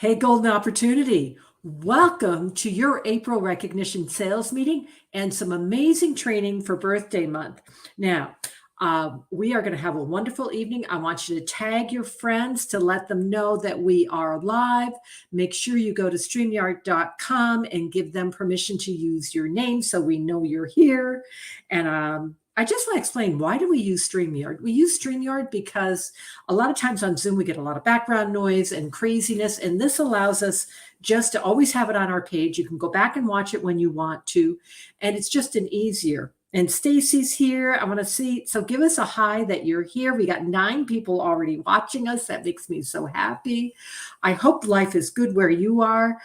Hey, Golden Opportunity. Welcome to your April recognition sales meeting and some amazing training for birthday month. Now, we are going to have a wonderful evening. I want you to tag your friends to let them know that we are live. Make sure you go to streamyard.com and give them permission to use your name so we know you're here. And I just want to explain, why do we use StreamYard? We use StreamYard because a lot of times on Zoom, we get a lot of background noise and craziness, and this allows us just to always have it on our page. You can go back and watch it when you want to, and it's just an easier. And Stacy's here. I want to see, so give us a hi that you're here. We got 9 people already watching us. That makes me so happy. I hope life is good where you are.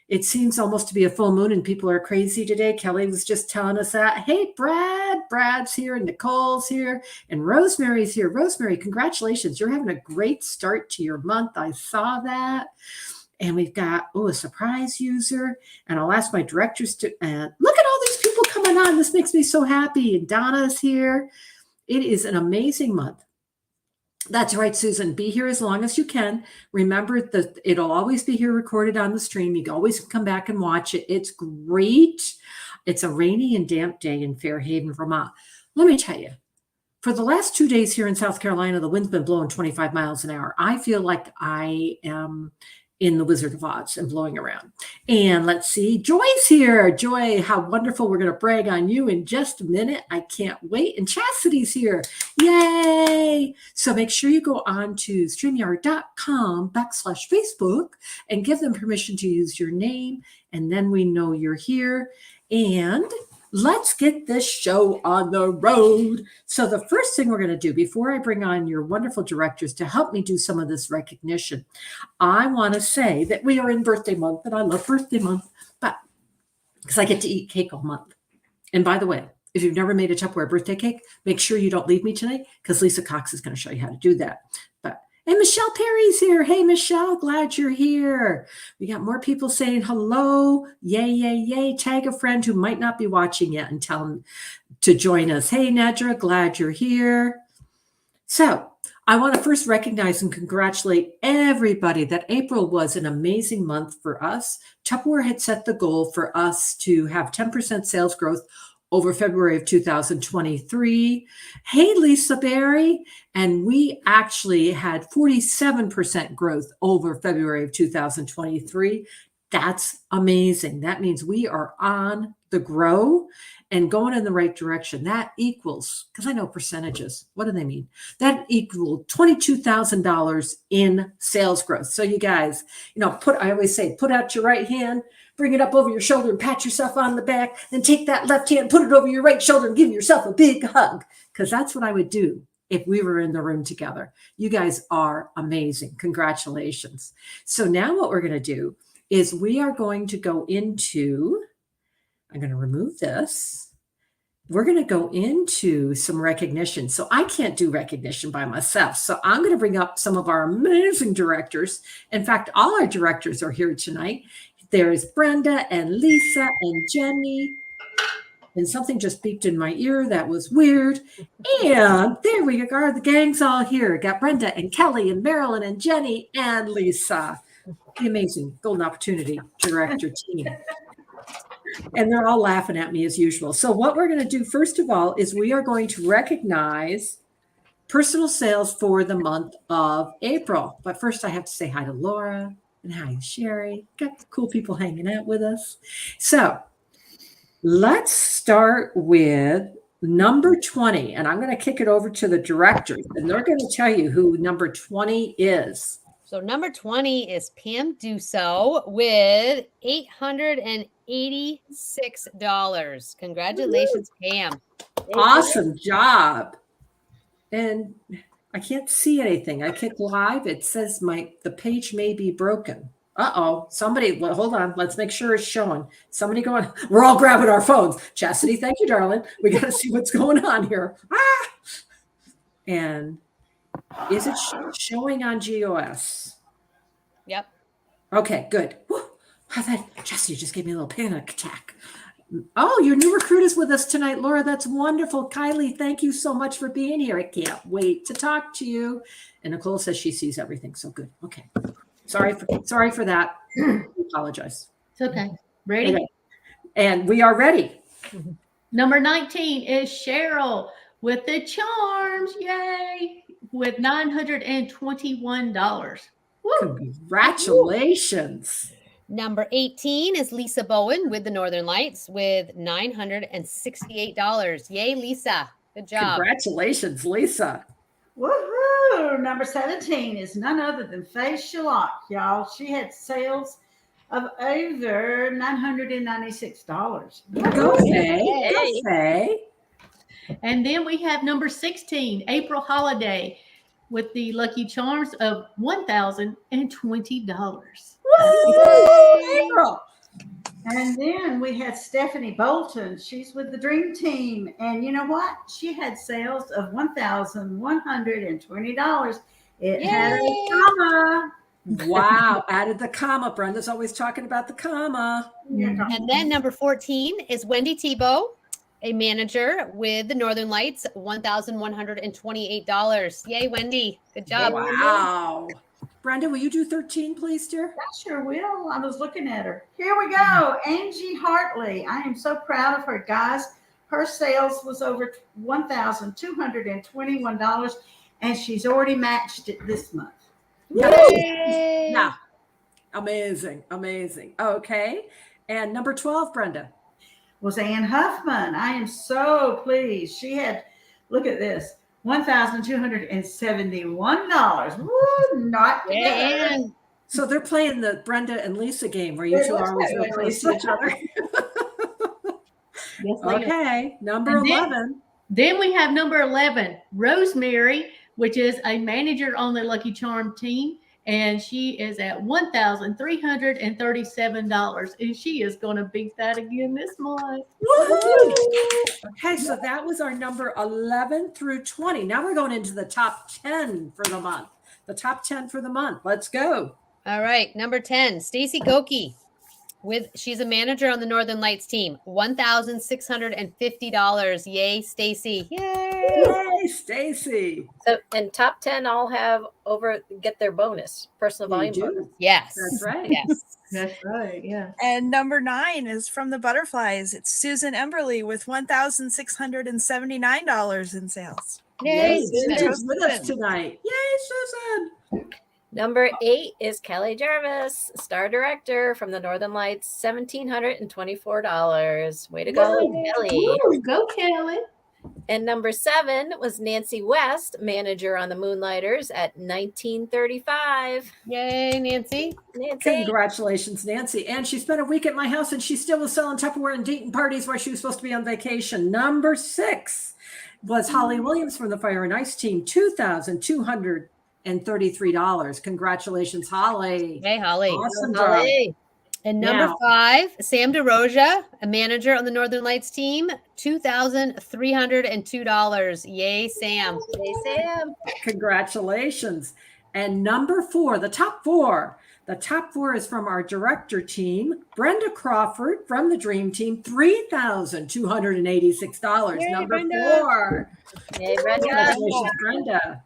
It seems almost to be a full moon and people are crazy today. Kelly was just telling us that. Hey, Brad's here and Nicole's here and Rosemary's here. Rosemary, congratulations. You're having a great start to your month. I saw that. And we've got, a surprise user. And I'll ask my directors to, look at all these people coming on. This makes me so happy. And Donna's here. It is an amazing month. That's right, Susan. Be here as long as you can. Remember that it'll always be here recorded on the stream. You can always come back and watch it. It's great. It's a rainy and damp day in Fairhaven, Vermont. Let me tell you, for the last 2 days here in South Carolina, the wind's been blowing 25 miles an hour. I feel like I am in the Wizard of Oz and blowing around. And let's see, Joy's here. Joy, how wonderful. We're going to brag on you in just a minute. I can't wait. And Chastity's here. Yay. So make sure you go on to streamyard.com/Facebook and give them permission to use your name. And then we know you're here. And let's get this show on the road. So the first thing we're going to do before I bring on your wonderful directors to help me do some of this recognition, I want to say that we are in birthday month, and I love birthday month, but because I get to eat cake all month. And by the way, if you've never made a Tupperware birthday cake, make sure you don't leave me tonight because Lisa Cox is going to show you how to do that. And Michelle Perry's here. Hey, Michelle, glad you're here. We got more people saying hello. Yay, yay, yay. Tag a friend who might not be watching yet and tell them to join us. Hey, Nedra, glad you're here. So I want to first recognize and congratulate everybody that April was an amazing month for us. Tupperware had set the goal for us to have 10% sales growth over February of 2023. Hey, Lisa Berry. And we actually had 47% growth over February of 2023. That's amazing. That means we are on the grow and going in the right direction. That equals, because I know percentages, what do they mean? That equaled $22,000 in sales growth. So you guys, I always say, put out your right hand, bring it up over your shoulder and pat yourself on the back, then take that left hand, put it over your right shoulder and give yourself a big hug, because that's what I would do if we were in the room together. You guys are amazing. Congratulations. So now what we're going to do is we are going to go into, I'm going to remove this. We're going to go into some recognition. So I can't do recognition by myself. So I'm going to bring up some of our amazing directors. In fact, all our directors are here tonight. There's Brenda and Lisa and Jenny. And something just beeped in my ear. That was weird. And there we are. The gang's all here. Got Brenda and Kelly and Marilyn and Jenny and Lisa. The amazing Golden Opportunity Director team. And they're all laughing at me as usual. So what we're going to do, first of all, is we are going to recognize personal sales for the month of April. But first, I have to say hi to Laura. And hi, Sherry. Got cool people hanging out with us. So let's start with number 20. And I'm going to kick it over to the directors. And they're going to tell you who number 20 is. So number 20 is Pam Dusso with $886. Congratulations, Pam. Awesome job. And I can't see anything. I click live. It says the page may be broken. Uh-oh. Somebody, hold on. Let's make sure it's showing. Somebody going, we're all grabbing our phones. Chastity, thank you, darling. We got to see what's going on here. And is it showing on GOS? Yep. Okay, good. Chastity just gave me a little panic attack. Oh, your new recruit is with us tonight, Laura. That's wonderful. Kylie, thank you so much for being here. I can't wait to talk to you. And Nicole says she sees everything. So good. Okay. Sorry for that. I apologize. It's okay. Ready? Okay. And we are ready. Number 19 is Cheryl with the charms. Yay! With $921. Woo! Congratulations. Number 18 is Lisa Bowen with the Northern Lights with $968. Yay, Lisa. Good job. Congratulations, Lisa. Woohoo! Number 17 is none other than Faye Shalak, y'all. She had sales of over $996. Go, Faye. Go, Faye. And then we have number 16, April Holiday, with the Lucky Charms of $1,020. April. And then we had Stephanie Bolton. She's with the Dream Team. And you know what? She had sales of $1,120. It had a comma. Wow. Added the comma. Brenda's always talking about the comma. And then number 14 is Wendy Tebow, a manager with the Northern Lights, $1,128. Yay, Wendy. Good job. Wow. Brenda, will you do 13, please, dear? I sure will. I was looking at her. Here we go. Angie Hartley. I am so proud of her, guys. Her sales was over $1,221, and she's already matched it this month. Yay. Yeah. Amazing. Okay. And number 12, Brenda. Was Ann Huffman. I am so pleased. She had, look at this, $1,271. Woo, not bad. And So they're playing the Brenda and Lisa game where you It two looks are always that real way, close to each other. Yes, ma'am. Okay. Number And then- 11. Then we have number 11, Rosemary, which is a manager on the Lucky Charm team. And she is at $1,337. And she is going to beat that again this month. Woo-hoo! Okay, so that was our number 11 through 20. Now we're going into the top 10 for the month. The top 10 for the month. Let's go. all right, number 10, Stacy Goki. She's a manager on the Northern Lights team, $1,650. Yay, Stacy. Yay. Yay, Stacy. So, and top 10 all get their bonus, personal You volume do. bonus. Yes. That's right. Yes. That's right. Yeah. And number 9 is from the Butterflies. It's Susan Emberly with $1,679 in sales. Yay, Yay, Susan. Susan's with us tonight. Yay, Susan. Number 8 is Kelly Jarvis, star director from the Northern Lights, $1,724. Way to go, Kelly. Woo, go, Kelly. And number 7 was Nancy West, manager on the Moonlighters at $1,935. Yay, Nancy. Nancy. Congratulations, Nancy. And she spent a week at my house and she still was selling Tupperware and Dayton parties while she was supposed to be on vacation. Number 6 was Holly Williams from the Fire and Ice team, $2,233. Congratulations, Holly. Hey, Holly. Awesome job. Holly. And number Now- 5, Sam DeRoja, a manager on the Northern Lights team, $2,302. Yay, Sam. Hey, Sam. Congratulations. And number 4, the top 4. The top 4 is from our director team, Brenda Crawford from the Dream Team, $3,286. Yay, Number Brenda. 4. Hey, Brenda. Congratulations, Brenda.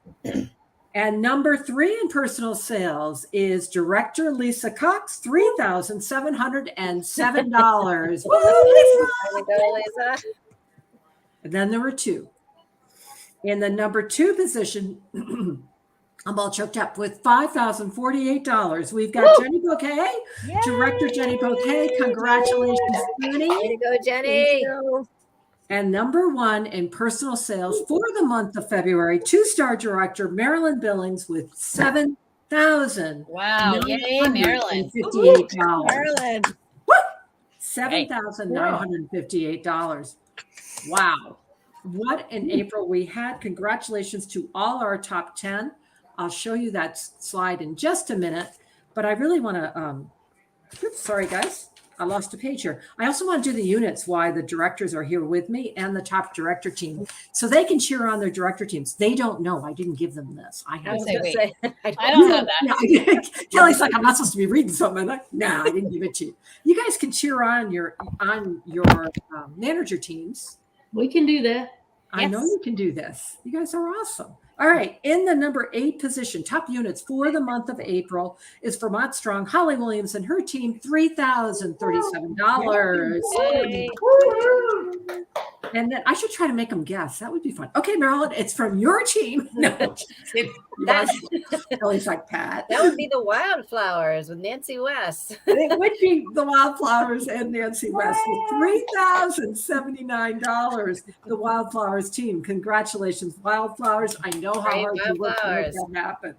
And number 3 in personal sales is director Lisa Cox, $3,707. Woo, Lisa! There we go, Lisa. And then there were 2. In the number 2 position, I'm all choked up with $5,048. We've got Jenny Bouquet, director Jenny Bouquet. Congratulations, Jenny. Way to go, Jenny. And number 1 in personal sales for the month of February, 2-star director Marilyn Billings with $7,000. Wow. Yay, Marilyn. $58. Marilyn. $7,958. Wow. What an April we had. Congratulations to all our top 10. I'll show you that slide in just a minute, but I really want to, sorry guys, I lost a page here. I also want to do the units, why the directors are here with me and the top director team, so they can cheer on their director teams. They don't know. I didn't give them this. I I have was say, going to wait. say. I don't have that. Yeah. Kelly's like, I'm not supposed to be reading something. I'm like, no, I didn't give it to you. You guys can cheer on your manager teams. We can do that. I know Yes. you can do this. You guys are awesome. All right. In the number 8 position, top units for the month of April is Vermont Strong, Holly Williams and her team, $3,037. Yay. Woo-hoo. And then I should try to make them guess. That would be fun. Okay, Marilyn, it's from your team. No, just kidding. That, Ellie's like, Pat. that would be the Wildflowers with Nancy West. It would be the Wildflowers and Nancy West with $3,079. The Wildflowers team. Congratulations, Wildflowers. I know how Great hard you work to make Wildflowers. that happen.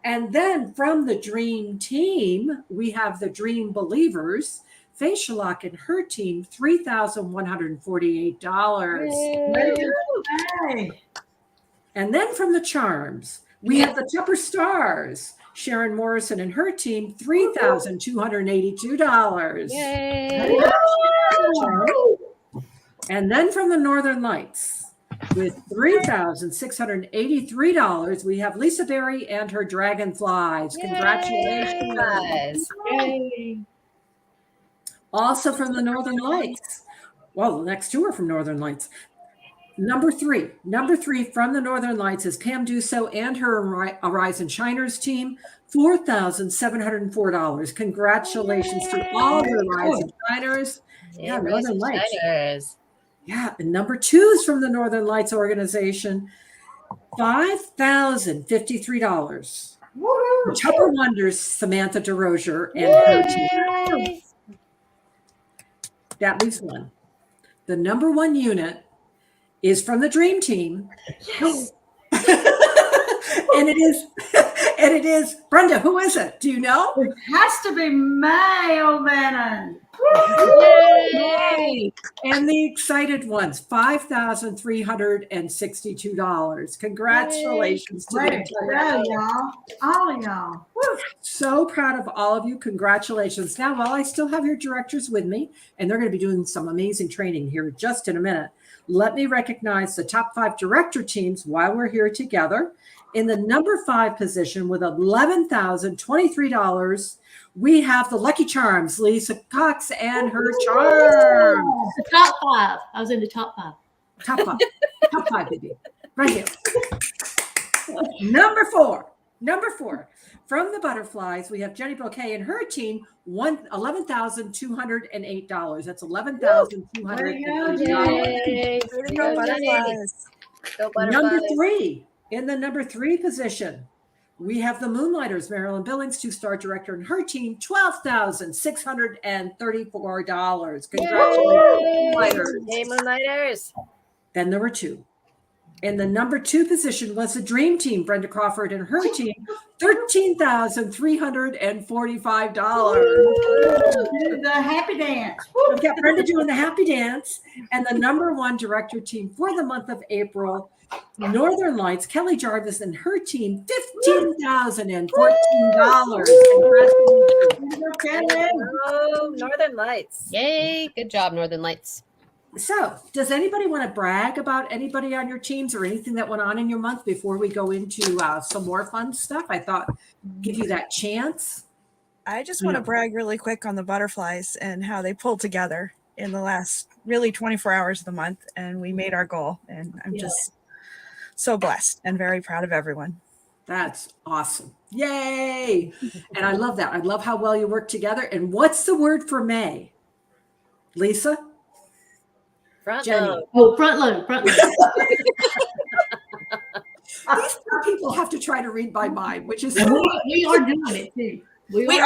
And then from the Dream team, we have the Dream Believers. Facial Lock and her team, $3,148. Hey. And then from the Charms, we have the Tupper Stars. Sharon Morrison and her team, $3,282. Yay. And then from the Northern Lights, with $3,683, we have Lisa Berry and her Dragonflies. Congratulations. Guys. Yay. Also from the Northern Lights. Well, the next two are from Northern Lights. Number three from the Northern Lights is Pam Dusso and her Arise and Shiners team, $4,704. Congratulations to all the Arise and Shiners. Yeah, Northern Lights. Shiners. Yeah, and number 2 is from the Northern Lights organization, $5,053. Woo-hoo. Tupper Wonders, Samantha DeRozier and her team. Yay. That leaves one. The number 1 unit is from the Dream Team. Yes. and it is Brenda. Who is it? Do you know? It has to be May O'Bannon. Yay. And the excited ones, $5,362. Congratulations to Way them. to go, y'all. All of y'all. Woo. So proud of all of you. Congratulations. Now, while I still have your directors with me, and they're going to be doing some amazing training here just in a minute, let me recognize the top 5 director teams while we're here together. In the number 5 position with $11,023, we have the Lucky Charms, Lisa Cox and her charm. The top 5. I was in the top 5. Top 5. Top 5, baby. Right here. Number 4. From the Butterflies, we have Jenny Bouquet and her team, $11,208. That's $11,208. Yay. Go Butterflies. Go Number Butterflies. 3, in the number 3 position, we have the Moonlighters, Marilyn Billings, 2-star director, and her team, $12,634. Congratulations, Moonlighters. Yay, Moonlighters. Then number 2. In the number 2 position was the Dream Team, Brenda Crawford and her team, $13,345. Do the happy dance. We've got Brenda doing the happy dance. And the number 1 director team for the month of April, Northern Lights, Kelly Jarvis and her team, $15,014. Congratulations. Oh, Northern Lights. Yay. Good job, Northern Lights. So, does anybody want to brag about anybody on your teams or anything that went on in your month before we go into some more fun stuff? I thought give you that chance. I just want to brag really quick on the Butterflies and how they pulled together in the last really 24 hours of the month, and we made our goal. And I'm just so blessed and very proud of everyone. That's awesome. Yay. And I love that. I love how well you work together. And what's the word for May? Lisa? Front Jenny. load. Oh, front load. These poor people have to try to read my mind, which is We are doing it too. We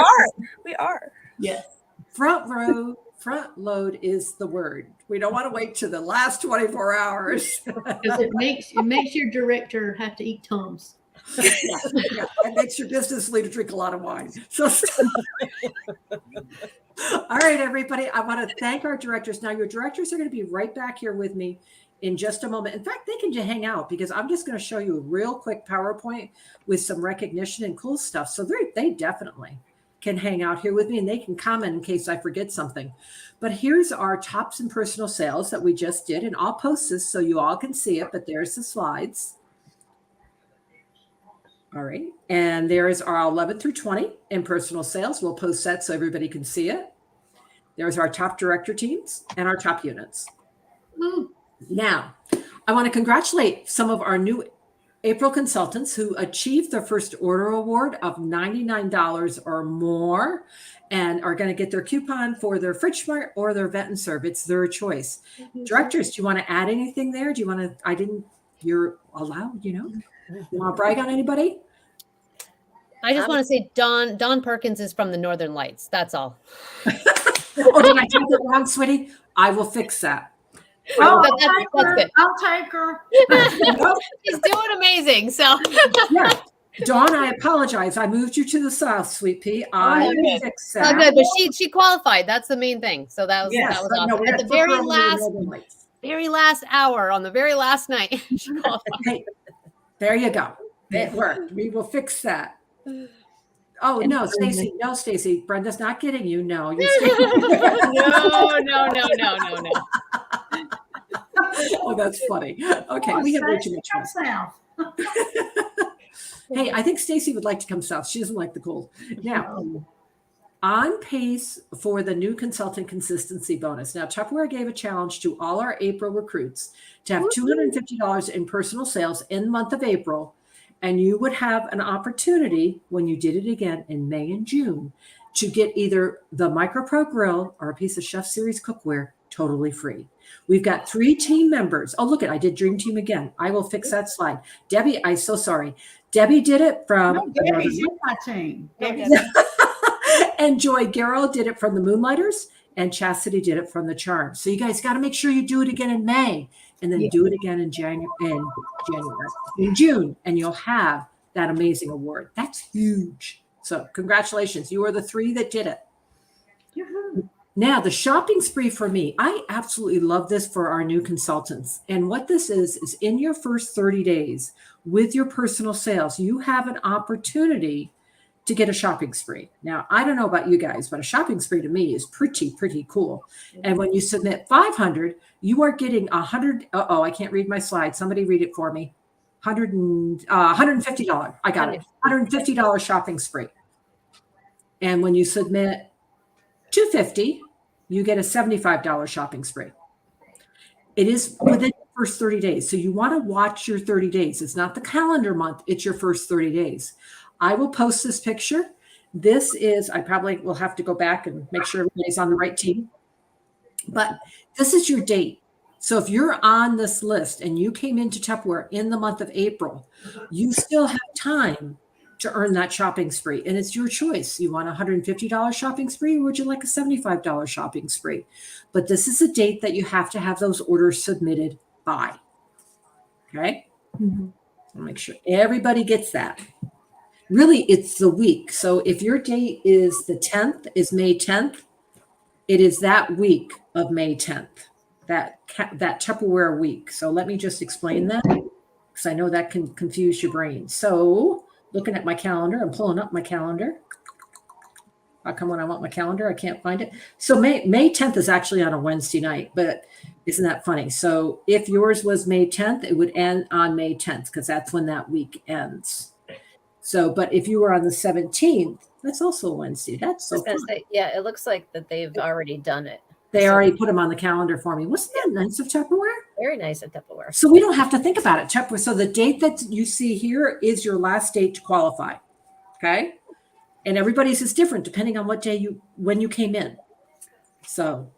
are. Yes. front load is the word. We don't want to wait to the last 24 hours. Because it makes your director have to eat Tums. Yeah, it makes your business leader drink a lot of wine. So, all right, everybody. I want to thank our directors. Now, your directors are going to be right back here with me in just a moment. In fact, they can just hang out because I'm just going to show you a real quick PowerPoint with some recognition and cool stuff. So they definitely can hang out here with me and they can comment in case I forget something. But here's our tops and personal sales that we just did. And I'll post this so you all can see it, but there's the slides. All right. And there is our 11 through 20 in personal sales. We'll post that so everybody can see it. There's our top director teams and our top units. Woo. Now, I want to congratulate some of our new April consultants who achieved their first order award of $99 or more and are going to get their coupon for their Fridge Smart or their Vet and Serve. It's their choice. Directors, do you want to add anything there? Do you want to, you're allowed, you want to brag on anybody? I just want to say Don Perkins is from the Northern Lights. That's all. Oh, did I type it wrong, sweetie? I will fix that. Oh, That's good. I'll take her. She's doing amazing. So Yeah. Dawn, I apologize. I moved you to the south, sweet pea. I will fix that. oh, good, but she qualified. That's the main thing. So that was Yes, that was But no, awesome. we're At the gonna put her very over to the last Northern Lights. hour on the very last night. She qualified. Hey, there you go. It worked. We will fix that. Oh, no, Stacy. No, Stacy. Brenda's not getting you. No, you're No. Oh, that's funny. Okay, we have way too much fun. South. Hey, I think Stacy would like to come south. She doesn't like the cold. Now, on pace for the new consultant consistency bonus. Now, Tupperware gave a challenge to all our April recruits to have $250 in personal sales in the month of April, and you would have an opportunity when you did it again in May and June to get either the Micro Pro Grill or a piece of Chef Series cookware totally free. We've got 3 team members. Oh, look, I did Dream Team again. I will fix that slide. Debbie, I'm so sorry. Debbie did it from No, Debbie's in my team. and Joy Garrow did it from the Moonlighters, and Chastity did it from the Charms. So you guys got to make sure you do it again in May, and then do it again in in June, and you'll have that amazing award. That's huge. So congratulations. You are the 3 that did it. Now, the shopping spree for me, I absolutely love this for our new consultants. And what this is in your first 30 days with your personal sales, you have an opportunity to get a shopping spree. Now, I don't know about you guys, but a shopping spree to me is pretty cool. And when you submit 500, you are getting 100. I can't read my slide. Somebody read it for me. $150. I got it. $150 shopping spree. And when you submit 250, you get a $75 shopping spree. It is within the first 30 days. So you want to watch your 30 days. It's not the calendar month. It's your first 30 days. I will post this picture. This is, I probably will have to go back and make sure everybody's on the right team. But this is your date. So if you're on this list and you came into Tupperware in the month of April, you still have time to earn that shopping spree. And it's your choice. You want a $150 shopping spree, or would you like a $75 shopping spree? But this is a date that you have to have those orders submitted by. Okay? I'll make sure everybody gets that. Really, it's the week. So if your date is the 10th, is May 10th, it is that week of May 10th, that Tupperware week. So let me just explain that, because I know that can confuse your brain. So looking at my calendar, I'm pulling up my calendar. How come when I want my calendar, I can't find it? So May 10th is actually on a Wednesday night, but isn't that funny? So if yours was May 10th, it would end on May 10th, because that's when that week ends. So, but if you were on the 17th, that's also a Wednesday. That's so fun. Yeah, it looks like that they've already done it. They already put them on the calendar for me. Wasn't that nice of Tupperware? Very nice at Tupperware. So we don't have to think about it. Tupperware. So the date that you see here is your last date to qualify. Okay. And everybody's is different depending on what day when you came in. So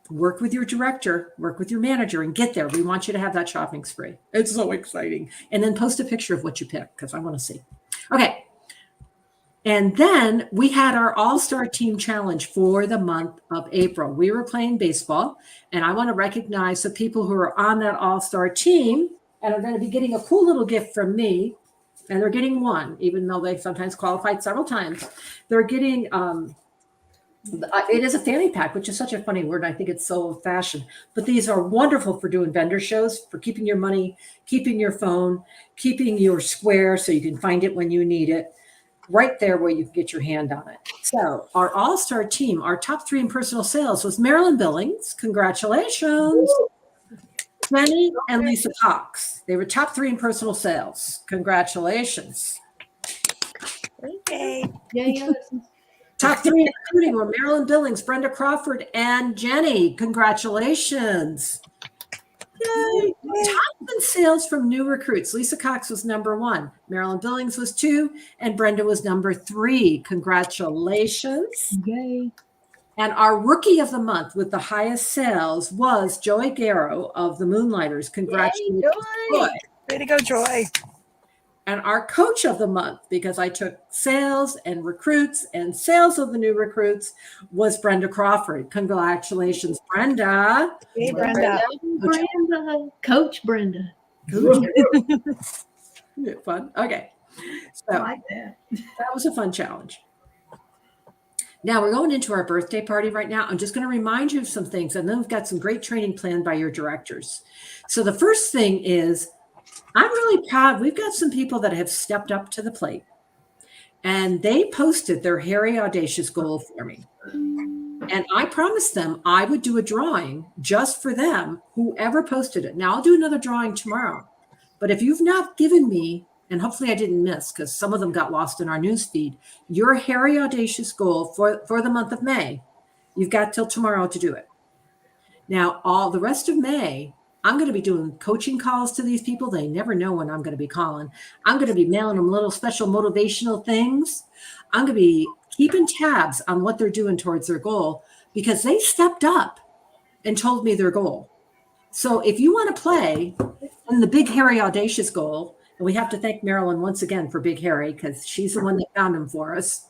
work with your director, work with your manager, and get there. We want you to have that shopping spree. It's so exciting. And then post a picture of what you pick, because I want to see. Okay. And then we had our all-star team challenge for the month of April. We were playing baseball, and I want to recognize the people who are on that all-star team and are going to be getting a cool little gift from me. And they're getting one, even though they sometimes qualified several times. They're getting, it is a fanny pack, which is such a funny word. I think it's so old-fashioned. But these are wonderful for doing vendor shows, for keeping your money, keeping your phone, keeping your square so you can find it when you need it. Right there where you can get your hand on it. So our all-star team, our top 3 in personal sales was Marilyn Billings. Congratulations. Jenny and Lisa Cox. They were top 3 in personal sales. Congratulations. Okay. Yeah. Top 3 in recruiting were Marilyn Billings, Brenda Crawford, and Jenny. Congratulations. Yay. Top in sales from new recruits. Lisa Cox was number 1. Marilyn Billings was 2. And Brenda was number 3. Congratulations. Yay. And our rookie of the month with the highest sales was Joy Garrow of the Moonlighters. Congratulations, Joy. Joy. Way to go, Joy. And our coach of the month, because I took sales and recruits and sales of the new recruits, was Brenda Crawford. Congratulations, Brenda. Hey, Brenda. Brenda. Coach Brenda. Isn't it fun? Okay. I So like that. that was a fun challenge. Now we're going into our birthday party right now. I'm just going to remind you of some things, and then we've got some great training planned by your directors. So the first thing is, I'm really proud. We've got some people that have stepped up to the plate, and they posted their hairy, audacious goal for me. And I promised them I would do a drawing just for them, whoever posted it. Now I'll do another drawing tomorrow. But if you've not given me, and hopefully I didn't miss because some of them got lost in our news feed, your hairy, audacious goal for the month of May, you've got till tomorrow to do it. Now, all the rest of May, I'm going to be doing coaching calls to these people. They never know when I'm going to be calling. I'm going to be mailing them little special motivational things. I'm going to be keeping tabs on what they're doing towards their goal because they stepped up and told me their goal. So if you want to play in the big, hairy, audacious goal, and we have to thank Marilyn once again for Big Harry because she's the one that found him for us.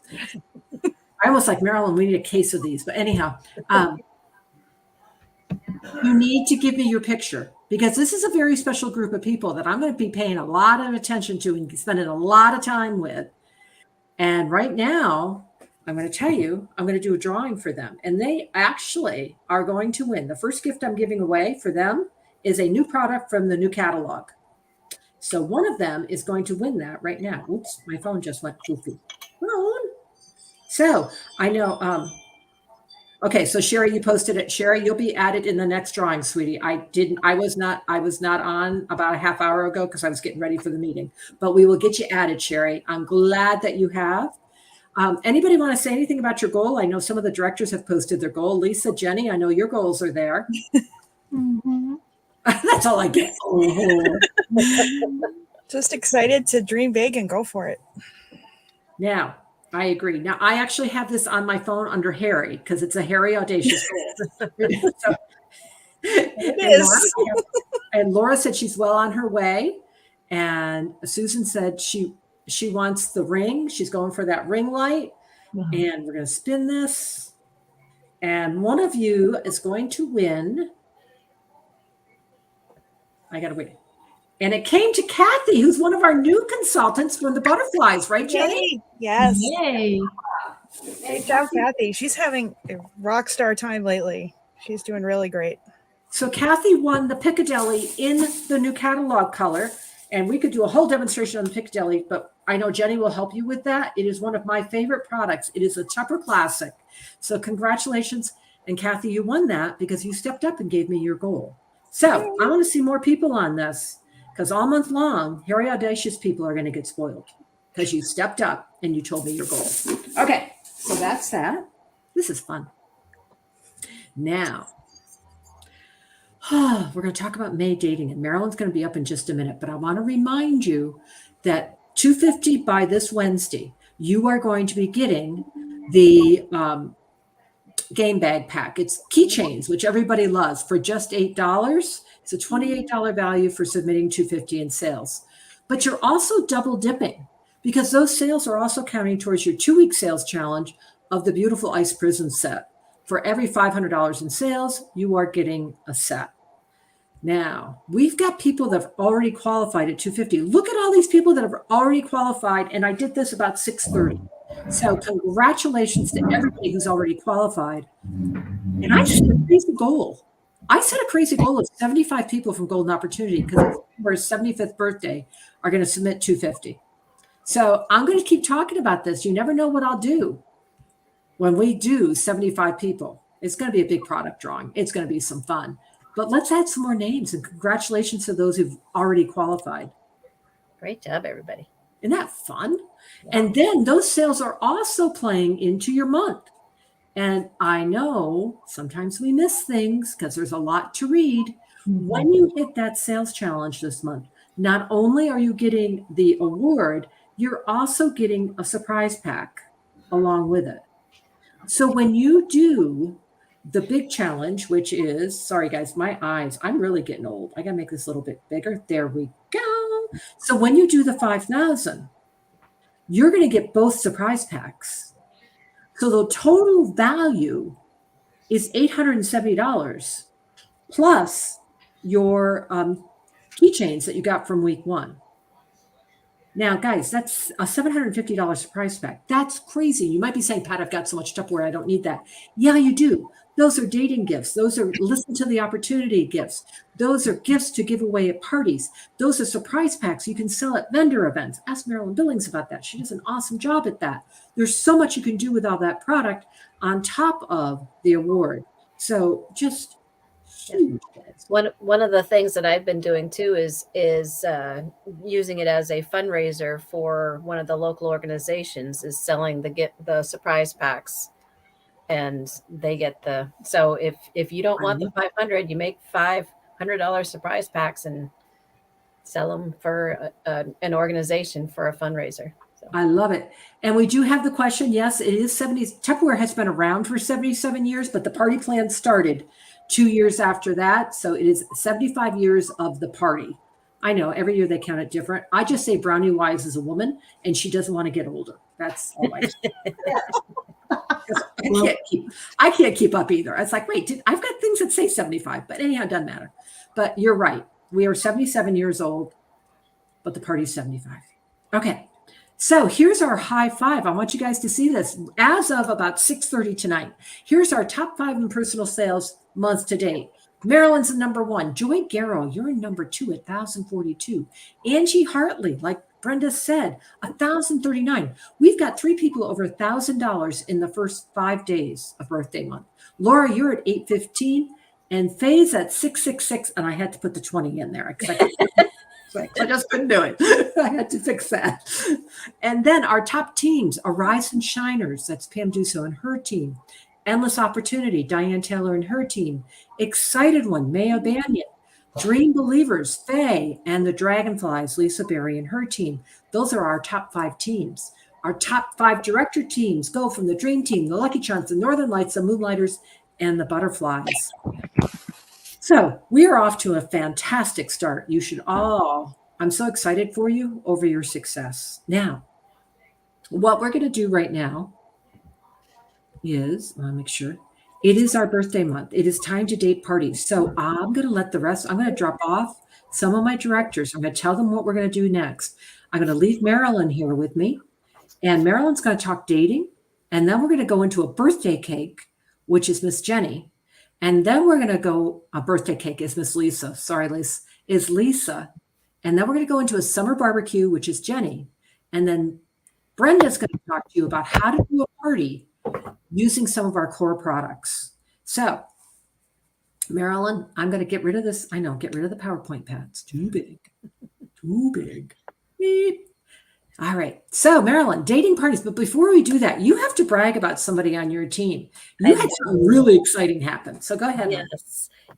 I almost like, Marilyn, we need a case of these. But anyhow, you need to give me your picture because this is a very special group of people that I'm going to be paying a lot of attention to and spending a lot of time with. And right now, I'm going to tell you, I'm going to do a drawing for them. And they actually are going to win. The first gift I'm giving away for them is a new product from the new catalog. So one of them is going to win that right now. Oops, my phone just went goofy. So I know. Okay, so Sherry, you posted it. Sherry, you'll be added in the next drawing, sweetie. I was not on about a half hour ago because I was getting ready for the meeting. But we will get you added, Sherry. I'm glad that you have. Anybody want to say anything about your goal? I know some of the directors have posted their goal. Lisa, Jenny, I know your goals are there. Mm-hmm. That's all I get. Just excited to dream big and go for it. Now, I agree. Now, I actually have this on my phone under Harry because it's a hairy, audacious goal. So, It is. and Laura said she's well on her way. And Susan said she wants the ring. She's going for that ring light. And we're going to spin this. And one of you is going to win. I got to wait. And it came to Kathy, who's one of our new consultants from the butterflies, right, Jenny? Yay. Yes. Yay. Great job, Kathy. She's having a rock star time lately. She's doing really great. So Kathy won the Piccadilly in the new catalog color. And we could do a whole demonstration on the Piccadilly, but I know Jenny will help you with that. It is one of my favorite products. It is a Tupper Classic. So congratulations. And Kathy, you won that because you stepped up and gave me your goal. So I want to see more people on this because all month long, hairy, audacious people are going to get spoiled because you stepped up and you told me your goal. Okay, so that's that. This is fun. Now, we're going to talk about May dating, and Marilyn's going to be up in just a minute, but I want to remind you that $250 by this Wednesday, you are going to be getting the game bag pack. It's keychains, which everybody loves, for just $8. It's a $28 value for submitting $250 in sales. But you're also double dipping because those sales are also counting towards your 2-week sales challenge of the beautiful ice prism set. For every $500 in sales, you are getting a set. Now, we've got people that have already qualified at $250. Look at all these people that have already qualified, and I did this about 6:30. So congratulations to everybody who's already qualified. And I set a crazy goal. I set a crazy goal of 75 people from Golden Opportunity because for his 75th birthday are going to submit $250. So I'm going to keep talking about this. You never know what I'll do when we do 75 people. It's going to be a big product drawing. It's going to be some fun. But let's add some more names, and congratulations to those who've already qualified. Great job, everybody. Isn't that fun? And then those sales are also playing into your month. And I know sometimes we miss things because there's a lot to read. When you hit that sales challenge this month, not only are you getting the award, you're also getting a surprise pack along with it. So when you do the big challenge, which is, sorry guys, my eyes, I'm really getting old. I got to make this a little bit bigger. There we go. So when you do the 5,000, you're going to get both surprise packs. So the total value is $870 plus your keychains that you got from week 1. Now, guys, that's a $750 surprise pack. That's crazy. You might be saying, Pat, I've got so much Tupperware, I don't need that. Yeah, you do. Those are dating gifts. Those are listen to the opportunity gifts. Those are gifts to give away at parties. Those are surprise packs you can sell at vendor events. Ask Marilyn Billings about that. She does an awesome job at that. There's so much you can do with all that product on top of the award. So just huge. One of the things that I've been doing too is using it as a fundraiser for one of the local organizations, is selling the surprise packs, and they get the. So if you don't want the 500, you make $500 surprise packs and sell them for an organization for a fundraiser. So. I love it. And we do have the question. Yes, it is 70s. Tupperware has been around for 77 years, but the party plan started 2 years after that. So it is 75 years of the party. I know every year they count it different. I just say Brownie Wise is a woman and she doesn't want to get older. That's all I say. I can't keep up either. It's like, wait, I've got things that say 75, but anyhow, it doesn't matter. But you're right. We are 77 years old, but the party's 75. Okay. So here's our high five. I want you guys to see this. As of about 6:30 tonight, here's our top 5 in personal sales month to date. Marilyn's number 1. Joy Garrow, you're in number 2 at 1,042. Angie Hartley, like Brenda said, 1,039. We've got 3 people over $1,000 in the first 5 days of birthday month. Laura, you're at 815, and Faye's at 666, and I had to put the 20 in there because I just couldn't do it. I had to fix that. And then our top teams, Arise and Shiners, that's Pam Duso and her team. Endless Opportunity, Diane Taylor and her team. Excited One, Maya Banyan. Dream Believers, Faye, and the Dragonflies, Lisa Berry and her team. Those are our top 5 teams. Our top 5 director teams go from the Dream Team, the Lucky Charms, the Northern Lights, the Moonlighters, and the Butterflies. So we are off to a fantastic start. You should all, I'm so excited for you over your success. Now, what we're going to do right now is, I'll make sure, it is our birthday month. It is time to date parties. So I'm going to let the rest, I'm going to drop off some of my directors. I'm going to tell them what we're going to do next. I'm going to leave Marilyn here with me, and Marilyn's going to talk dating. And then we're going to go into a birthday cake, which is Miss Jenny. And then we're going to go, a birthday cake is Miss Lisa. Sorry, Lisa, is Lisa. And then we're going to go into a summer barbecue, which is Jenny. And then Brenda's going to talk to you about how to do a party using some of our core products. So, Marilyn, I'm going to get rid of this. I know, get rid of the PowerPoint pads. Too big. Too big. Beep. All right. So, Marilyn, dating parties. But before we do that, you have to brag about somebody on your team. You had something really exciting happen. So go ahead.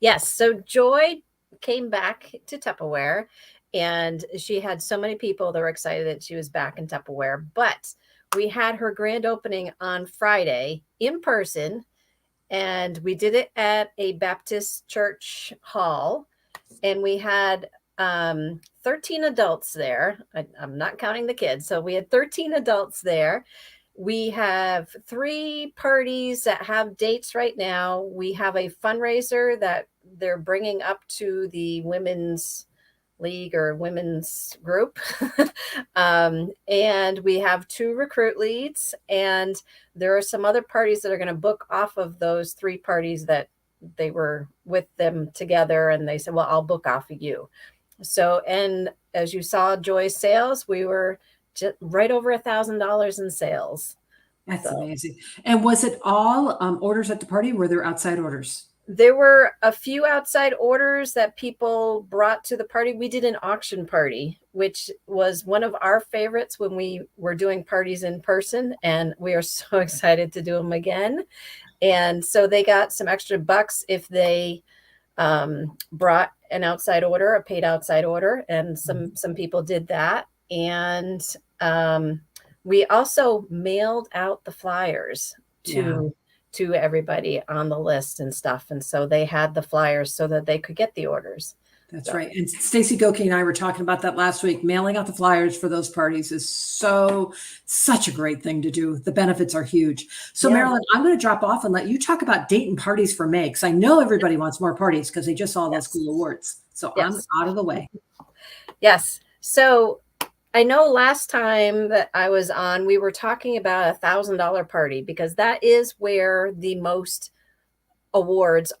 Yes. So Joy came back to Tupperware, and she had so many people that were excited that she was back in Tupperware. But we had her grand opening on Friday in person, and we did it at a Baptist church hall, and we had 13 adults there. I'm not counting the kids. So we had 13 adults there. We have 3 parties that have dates right now. We have a fundraiser that they're bringing up to the women's league or women's group. And we have 2 recruit leads. And there are some other parties that are going to book off of those 3 parties that they were with them together. And they said, well, I'll book off of you. So, and as you saw Joy's sales, we were just right over $1,000 in sales. That's amazing. And was it all orders at the party? Were there outside orders? There were a few outside orders that people brought to the party. We did an auction party, which was one of our favorites when we were doing parties in person. And we are so excited to do them again. And so they got some extra bucks if they brought an outside order, a paid outside order, and some people did that. And we also mailed out the flyers to everybody on the list and stuff. And so they had the flyers so that they could get the orders. That's right. And Stacy Goki and I were talking about that last week. Mailing out the flyers for those parties is such a great thing to do. The benefits are huge. So Marilyn, I'm going to drop off and let you talk about Dayton parties for May, because I know everybody wants more parties because they just saw those cool awards. So I'm out of the way. Yes. So I know last time that I was on, we were talking about $1,000 party, because that is where the most awards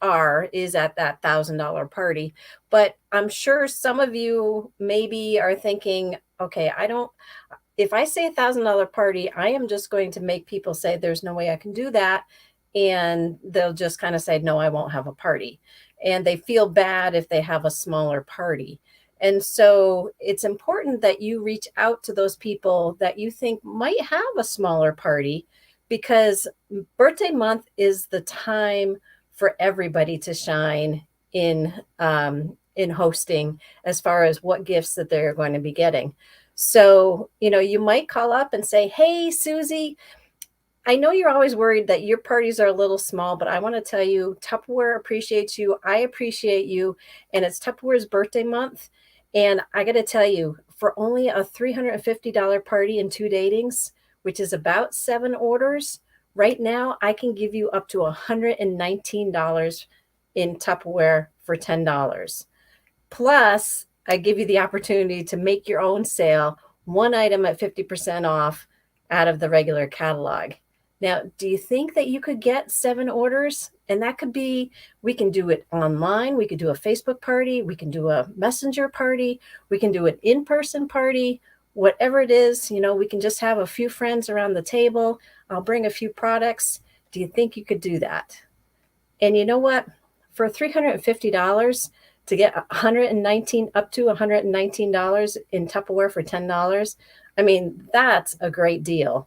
is at that $1,000 party. But I'm sure some of you maybe are thinking, okay, if I say $1,000 party, I am just going to make people say there's no way I can do that. And they'll just kind of say, no, I won't have a party. And they feel bad if they have a smaller party. And so it's important that you reach out to those people that you think might have a smaller party, because birthday month is the time for everybody to shine in hosting, as far as what gifts that they're going to be getting. So, you might call up and say, hey, Susie, I know you're always worried that your parties are a little small, but I want to tell you, Tupperware appreciates you. I appreciate you. And it's Tupperware's birthday month. And I got to tell you, for only a $350 party and 2 datings, which is about 7 orders, right now I can give you up to $119 in Tupperware for $10. Plus, I give you the opportunity to make your own sale, 1 item at 50% off out of the regular catalog. Now, do you think that you could get 7 orders? And that could be, we can do it online. We could do a Facebook party. We can do a messenger party. We can do an in-person party, whatever it is. We can just have a few friends around the table. I'll bring a few products. Do you think you could do that? And you know what? For $350 to get up to $119 in Tupperware for $10, I mean, that's a great deal.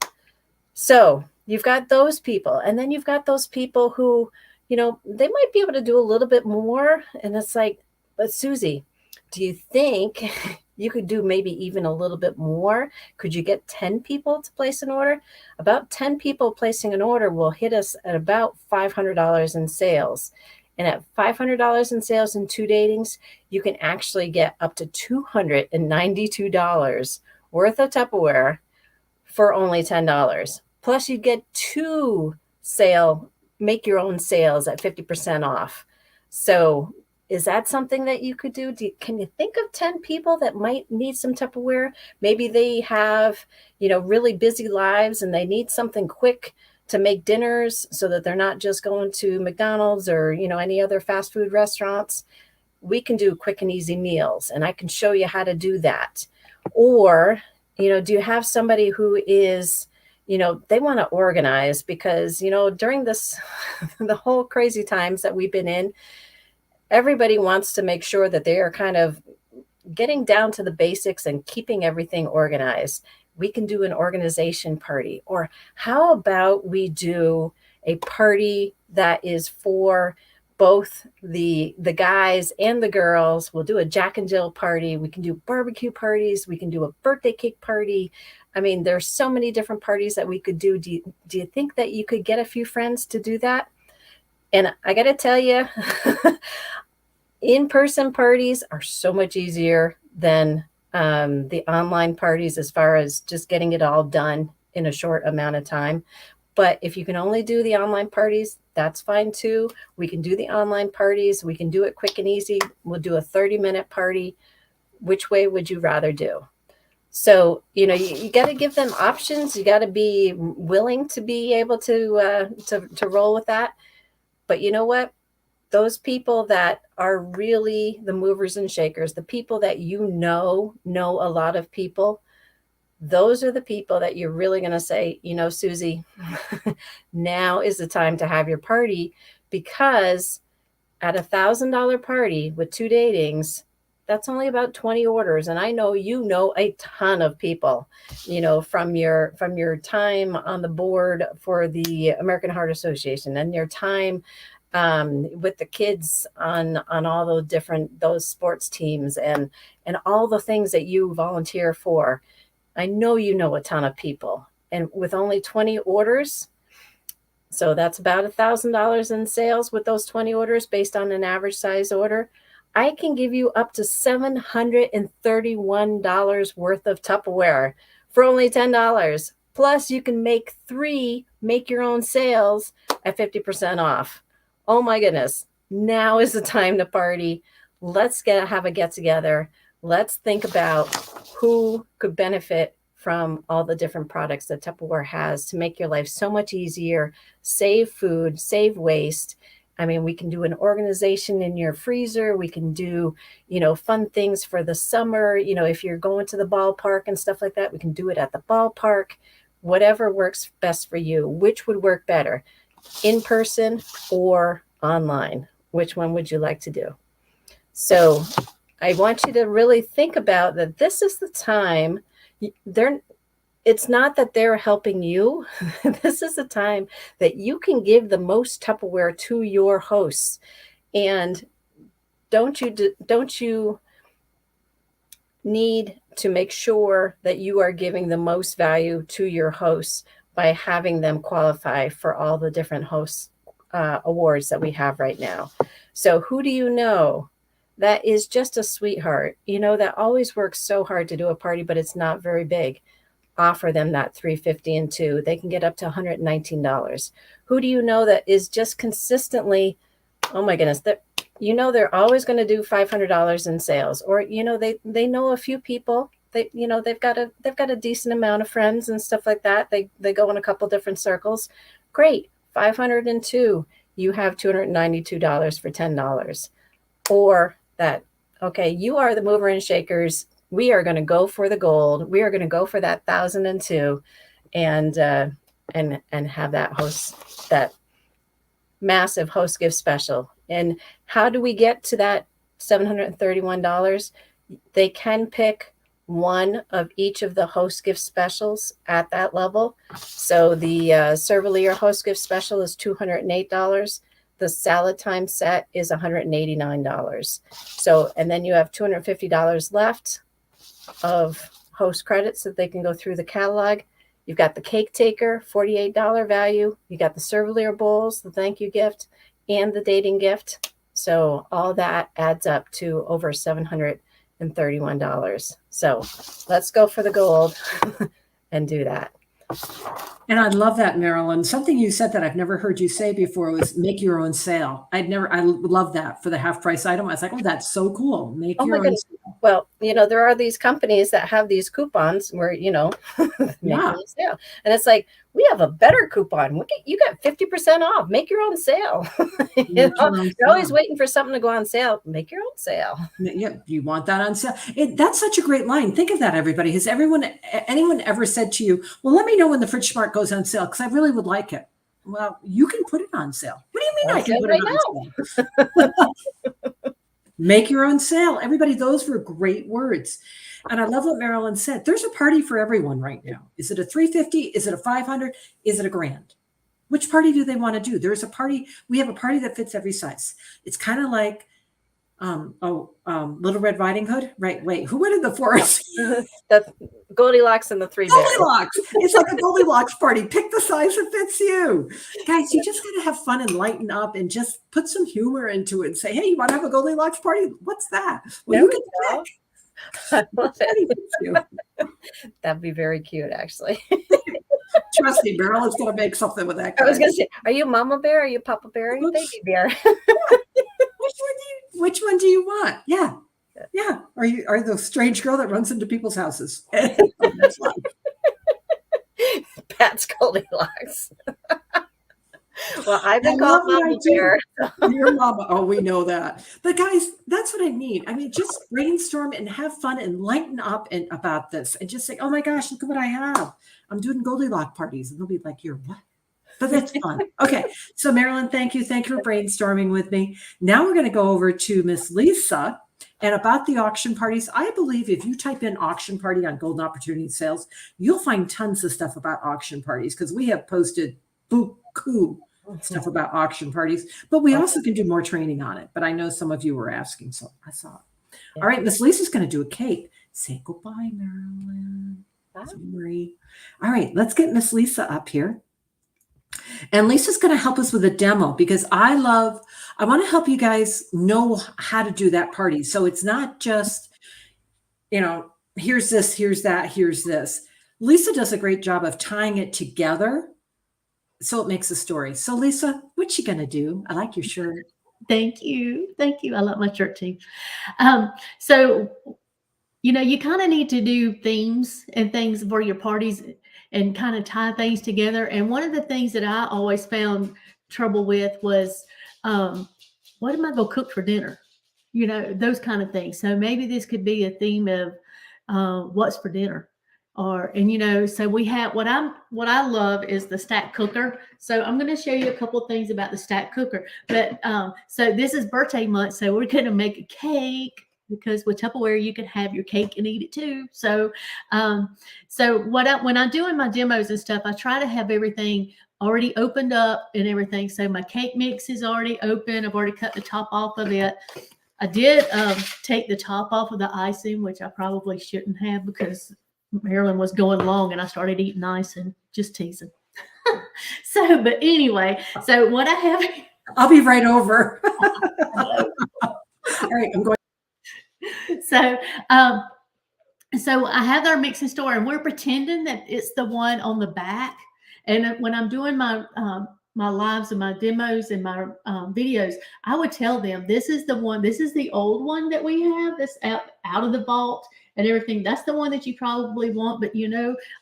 So you've got those people, and then you've got those people who, they might be able to do a little bit more. And it's like, but Susie, do you think you could do maybe even a little bit more? Could you get 10 people to place an order? About 10 people placing an order will hit us at about $500 in sales. And at $500 in sales in 2 datings, you can actually get up to $292 worth of Tupperware for only $10. Plus you get 2 make your own sales at 50% off. So is that something that you could do? Can you think of 10 people that might need some Tupperware? Maybe they have, really busy lives and they need something quick to make dinners so that they're not just going to McDonald's or, any other fast food restaurants. We can do quick and easy meals, and I can show you how to do that. Or, do you have somebody who is, they want to organize because, during this, the whole crazy times that we've been in, everybody wants to make sure that they are kind of getting down to the basics and keeping everything organized. We can do an organization party. Or how about we do a party that is for both the guys and the girls? We'll do a Jack and Jill party. We can do barbecue parties. We can do a birthday cake party. I mean, there's so many different parties that we could do. Do you think that you could get a few friends to do that? And I got to tell you, in-person parties are so much easier than the online parties, as far as just getting it all done in a short amount of time. But if you can only do the online parties, that's fine too. We can do the online parties. We can do it quick and easy. We'll do a 30-minute party. Which way would you rather do? So, you got to give them options. You got to be willing to be able to roll with that. But you know what? Those people that are really the movers and shakers, the people that know a lot of people, those are the people that you're really going to say, Susie, now is the time to have your party, because at $1,000 party with 2 datings, that's only about 20 orders. And I know a ton of people, from your time on the board for the American Heart Association and your time with the kids on all those sports teams and all the things that you volunteer for. I know you know a ton of people, and with only 20 orders, so that's about $1,000 in sales with those 20 orders based on an average size order. I can give you up to $731 worth of Tupperware for only $10. Plus, you can make 3 make your own sales at 50% off. Oh my goodness. Now is the time to party. Let's have a get together. Let's think about who could benefit from all the different products that Tupperware has to make your life so much easier, save food, save waste. I mean, we can do an organization in your freezer. We can do, fun things for the summer. If you're going to the ballpark and stuff like that, we can do it at the ballpark. Whatever works best for you. Which would work better, in person or online? Which one would you like to do? So I want you to really think about that. This is the time. It's not that they're helping you. This is the time that you can give the most Tupperware to your hosts. And don't you need to make sure that you are giving the most value to your hosts by having them qualify for all the different host awards that we have right now. So who do you know that is just a sweetheart, that always works so hard to do a party, but it's not very big? Offer them that $350 and 2. They can get up to $119. Who do you know that is just consistently, oh my goodness, that they're always going to do $500 in sales, or they know a few people. They've got a decent amount of friends and stuff like that. They go in a couple different circles. Great, 502. You have $292 for $10. Or that, okay, you are the mover and shakers. We are going to go for the gold. We are going to go for that 1,002, and have that massive host gift special. And how do we get to that $731? They can pick one of each of the host gift specials at that level. So the Serve a Leader host gift special is $208. The salad time set is $189. So, and then you have $250 left of host credits that they can go through the catalog. You've got the cake taker, $48 value. You got the Serve a Leader bowls, the thank you gift, and the dating gift. So all that adds up to over $731. So let's go for the gold and do that. And I love that, Marilyn. Something you said that I've never heard you say before was make your own sale. I love that for the half price item. I was like, oh, that's so cool. Make your own sale. Well, there are these companies that have these coupons where, make your own sale. And it's like, we have a better coupon. You got 50% off. Make your own sale. You're always waiting for something to go on sale. Make your own sale. Yeah, you want that on sale. That's such a great line. Think of that, everybody. Has anyone ever said to you, well, let me know when the Fridge Smart goes on sale because I really would like it. Well, you can put it on sale. What do you mean I can put it on sale? Make your own sale. Everybody, those were great words. And I love what Marilyn said. There's a party for everyone right now. Is it a $350? Is it a $500? Is it a $1,000? Which party do they want to do? There's a party. We have a party that fits every size. It's kind of like Little Red Riding Hood. Right. Wait, who went in the forest? That's Goldilocks and the Three Bears. Goldilocks. It's like a Goldilocks party. Pick the size that fits you. Guys, you just got to have fun and lighten up and just put some humor into it and say, hey, you want to have a Goldilocks party? What's that? Well, you can pick. I love it. That'd be very cute, actually. Trust me, Beryl is going to make something with that guy. I was going to say, are you Mama Bear? Are you Papa Bear? Are you Baby Bear? Which one do you want? Yeah. Are you the strange girl that runs into people's houses? Pat's Goldilocks. Well, I've been called Mama Bear. Your mama. Oh, we know that. But guys, that's what I mean. I mean, just brainstorm and have fun and lighten up about this and just say, oh my gosh, look at what I have. I'm doing Goldilocks parties. And they'll be like, you're what? But that's fun. Okay. So Marilyn, thank you. Thank you for brainstorming with me. Now we're going to go over to Miss Lisa. And about the auction parties, I believe if you type in auction party on Golden Opportunity Sales, you'll find tons of stuff about auction parties because we have posted buku stuff about auction parties, but we also can do more training on it. But I know some of you were asking, so I saw it. Yeah. All right, Miss Lisa's going to do a cake. Say goodbye, Marilyn. Bye. Marie. All right, let's get Miss Lisa up here. And Lisa's going to help us with a demo because I want to help you guys know how to do that party. So it's not just, here's this, here's that, here's this. Lisa does a great job of tying it together so it makes a story. So Lisa, what's she going to do? I like your shirt. Thank you. Thank you. I love my shirt too. So, you kind of need to do themes and things for your parties and kind of tie things together. And one of the things that I always found trouble with was, what am I going to cook for dinner? Those kind of things. So maybe this could be a theme of what's for dinner. So we have what I love is the stack cooker. So I'm going to show you a couple of things about the stack cooker. But so this is birthday month, so we're going to make a cake because with Tupperware you can have your cake and eat it too. So when I'm doing my demos and stuff, I try to have everything already opened up and everything. So my cake mix is already open. I've already cut the top off of it. I did take the top off of the icing, which I probably shouldn't have because Marilyn was going long and I started eating icing, just teasing. But anyway, so what I have. I'll be right over. All right, I'm going. So I have our mixing store and we're pretending that it's the one on the back. And when I'm doing my lives and my demos and my videos, I would tell them, this is the one, this is the old one that we have that's out of the vault and everything. That's the one that you probably want. But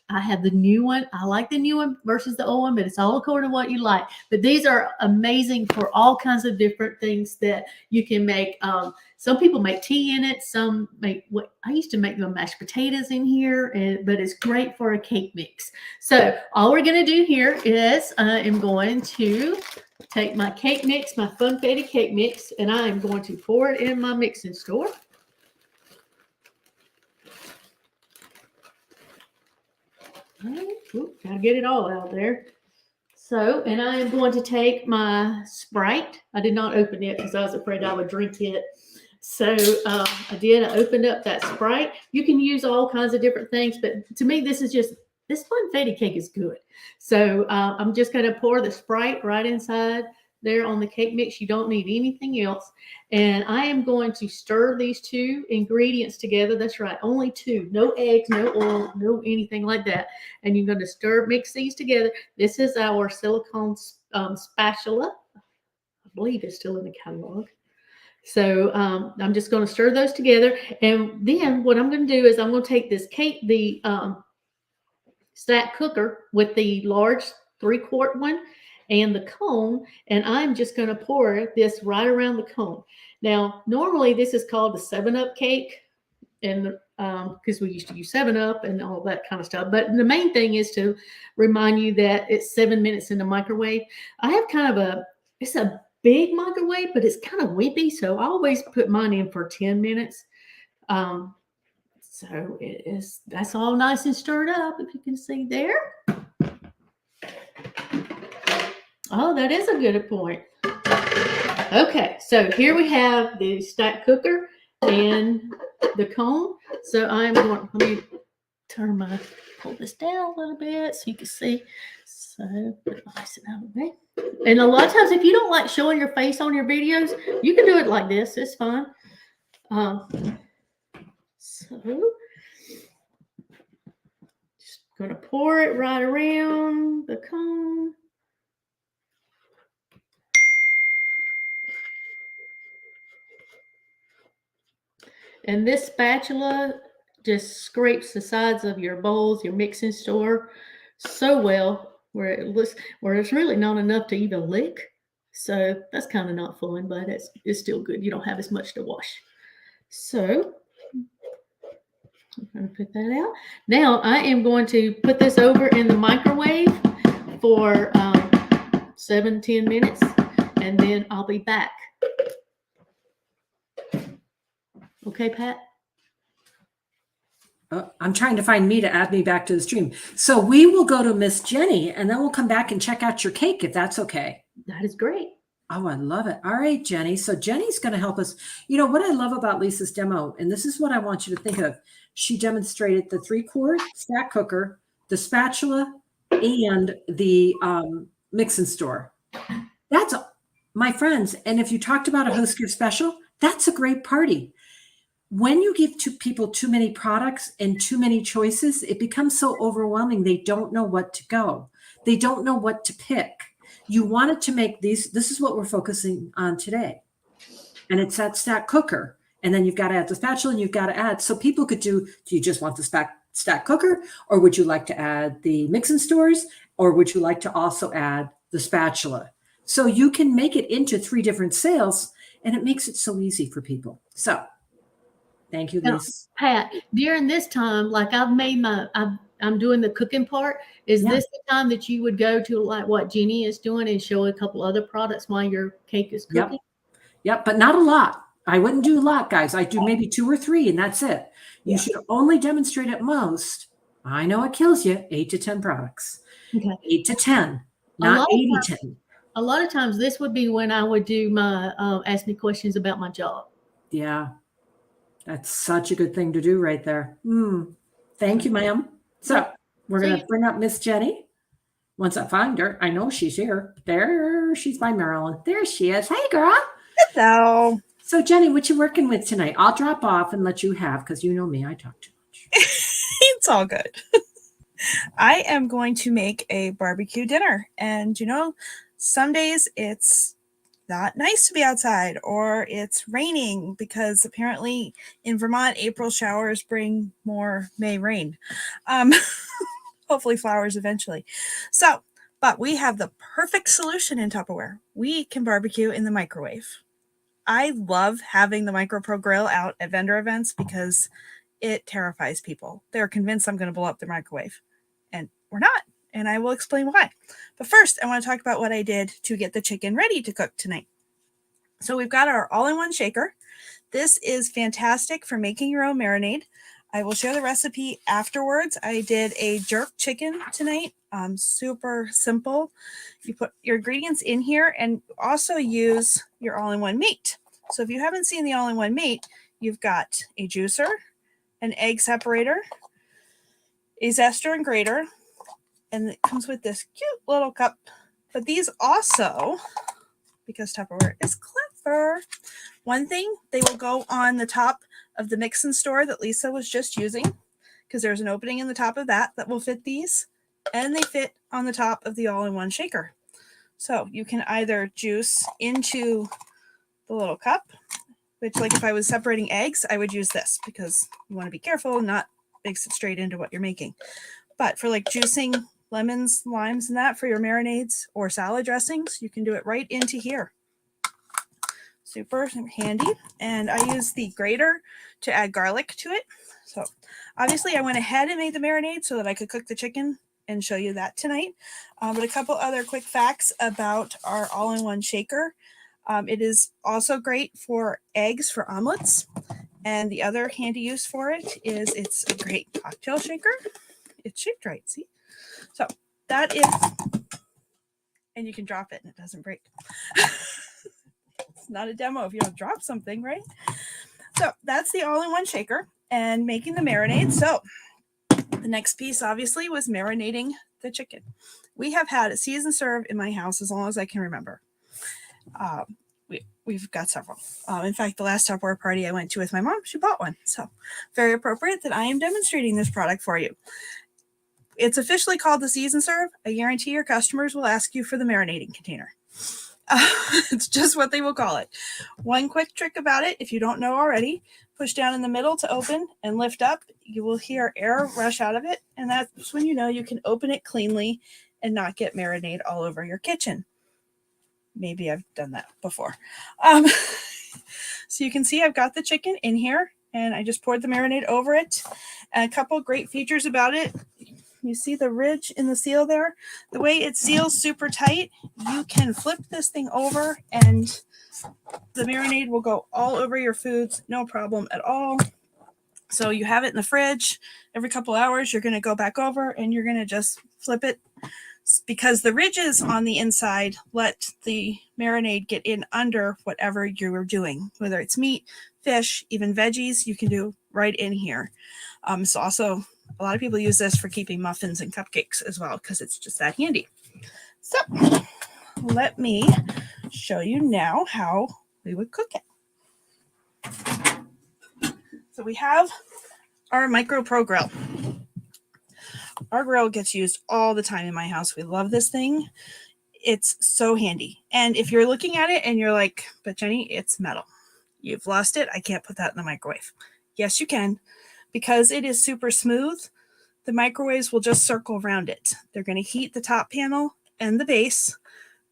I have the new one. I like the new one versus the old one, but it's all according to what you like. But these are amazing for all kinds of different things that you can make. Some people make tea in it. Some make what I used to make them mashed potatoes in here, but it's great for a cake mix. So all we're going to do here is I am going to take my cake mix, my funfetti cake mix, and I am going to pour it in my mixing store. Gotta get it all out there. So, and I am going to take my Sprite. I did not open it because I was afraid I would drink it. So I did. I opened up that Sprite. You can use all kinds of different things, but to me, this funfetti cake is good. So I'm just going to pour the Sprite right inside there on the cake mix. You don't need anything else. And I am going to stir these two ingredients together. That's right. Only two. No eggs, no oil, no anything like that. And you're going to mix these together. This is our silicone spatula. I believe it's still in the catalog. So I'm just going to stir those together. And then what I'm going to do is I'm going to take this cake, the stack cooker with the large 3-quart one, and the cone, and I'm just going to pour this right around the cone. Now, normally this is called the 7-Up cake, and because we used to use 7-Up and all that kind of stuff. But the main thing is to remind you that it's 7 minutes in the microwave. I have kind of it's a big microwave, but it's kind of wimpy, so I always put mine in for 10 minutes. So that's all nice and stirred up, if you can see there. Oh, that is a good point. Okay, so here we have the stack cooker and the cone. So let me pull this down a little bit so you can see. So put my icing out of the way. And a lot of times, if you don't like showing your face on your videos, you can do it like this. It's fine. So just going to pour it right around the cone. And this spatula just scrapes the sides of your bowls, your mixing store so well where it's really not enough to even lick. So that's kind of not fun, but it's still good. You don't have as much to wash. So I'm going to put that out. Now I am going to put this over in the microwave for 7-10 minutes, and then I'll be back. Okay, Pat? I'm trying to find me to add me back to the stream. So we will go to Miss Jenny, and then we'll come back and check out your cake, if that's okay. That is great. Oh, I love it. All right, Jenny. So Jenny's going to help us. You know what I love about Lisa's demo, and this is what I want you to think of. She demonstrated the 3-quart stack cooker, the spatula, and the mix and store. That's my friends. And if you talked about a host gift special, that's a great party. When you give people too many products and too many choices, it becomes so overwhelming. They don't know what to go. They don't know what to pick. You wanted to make these. This is what we're focusing on today. And it's that stack cooker. And then you've got to add the spatula and you've got to add. So people could do you just want the stack cooker? Or would you like to add the mix and stores? Or would you like to also add the spatula? So you can make it into 3 different sales, and it makes it so easy for people. So thank you, Now, Lisa. Pat, during this time, like I'm doing the cooking part. Is this the time that you would go to like what Jenny is doing and show a couple other products while your cake is cooking? Yep, but not a lot. I wouldn't do a lot, guys. I do maybe 2 or 3, and that's it. You should only demonstrate at most, I know it kills you, 8 to 10 products. Okay. 8 to 10, not 80 10. A lot of times this would be when I would do my ask me questions about my job. Yeah, that's such a good thing to do right there. Thank you, ma'am. So we're going to bring up Miss Jenny. Once I find her, I know she's here. There, she's by Marilyn. There she is. Hey, girl. Hello. So, Jenny, what you working with tonight? I'll drop off and let you have, because you know me, I talk too much. It's all good. I am going to make a barbecue dinner. And, some days it's not nice to be outside or it's raining because apparently in Vermont, April showers bring more May rain. Hopefully flowers eventually. So, but we have the perfect solution in Tupperware. We can barbecue in the microwave. I love having the MicroPro grill out at vendor events because it terrifies people. They're convinced I'm going to blow up the microwave, and we're not. And I will explain why. But first, I want to talk about what I did to get the chicken ready to cook tonight. So we've got our all-in-one shaker. This is fantastic for making your own marinade. I will share the recipe afterwards. I did a jerk chicken tonight. Super simple. You put your ingredients in here and also use your all-in-one meat. So if you haven't seen the all-in-one meat, you've got a juicer, an egg separator, a zester and grater, and it comes with this cute little cup. But these also, because Tupperware is clever, one thing, they will go on the top of the mix and store that Lisa was just using, because there's an opening in the top of that will fit these, and they fit on the top of the all-in-one shaker. So you can either juice into the little cup, which, like if I was separating eggs, I would use this because you want to be careful and not mix it straight into what you're making. But for like juicing lemons, limes, and that for your marinades or salad dressings, you can do it right into here. Super handy. And I use the grater to add garlic to it. So obviously I went ahead and made the marinade so that I could cook the chicken and show you that tonight. But a couple other quick facts about our all-in-one shaker. It is also great for eggs for omelets. And the other handy use for it is it's a great cocktail shaker. It's shaped right, see? So that is, and you can drop it and it doesn't break. It's not a demo if you don't drop something, right? So that's the all-in-one shaker and making the marinade. So the next piece obviously was marinating the chicken. We have had a season serve in my house as long as I can remember. We've got several. In fact, the last Tupperware party I went to with my mom, she bought one. So very appropriate that I am demonstrating this product for you. It's officially called the season serve. I guarantee your customers will ask you for the marinating container. It's just what they will call it. One quick trick about it, if you don't know already, push down in the middle to open and lift up. You will hear air rush out of it. And that's when you know you can open it cleanly and not get marinade all over your kitchen. Maybe I've done that before. So you can see I've got the chicken in here and I just poured the marinade over it. And a couple great features about it. You see the ridge in the seal there? The way it seals super tight, you can flip this thing over and the marinade will go all over your foods, no problem at all. So you have it in the fridge. Every couple hours, you're going to go back over and you're going to just flip it because the ridges on the inside let the marinade get in under whatever you're doing, whether it's meat, fish, even veggies, you can do right in here. So also a lot of people use this for keeping muffins and cupcakes as well, because it's just that handy. So let me show you now how we would cook it. So we have our Micro Pro Grill. Our grill gets used all the time in my house. We love this thing. It's so handy. And if you're looking at it and you're like, but Jenny, it's metal. You've lost it. I can't put that in the microwave. Yes, you can. Because it is super smooth, the microwaves will just circle around it. They're going to heat the top panel and the base.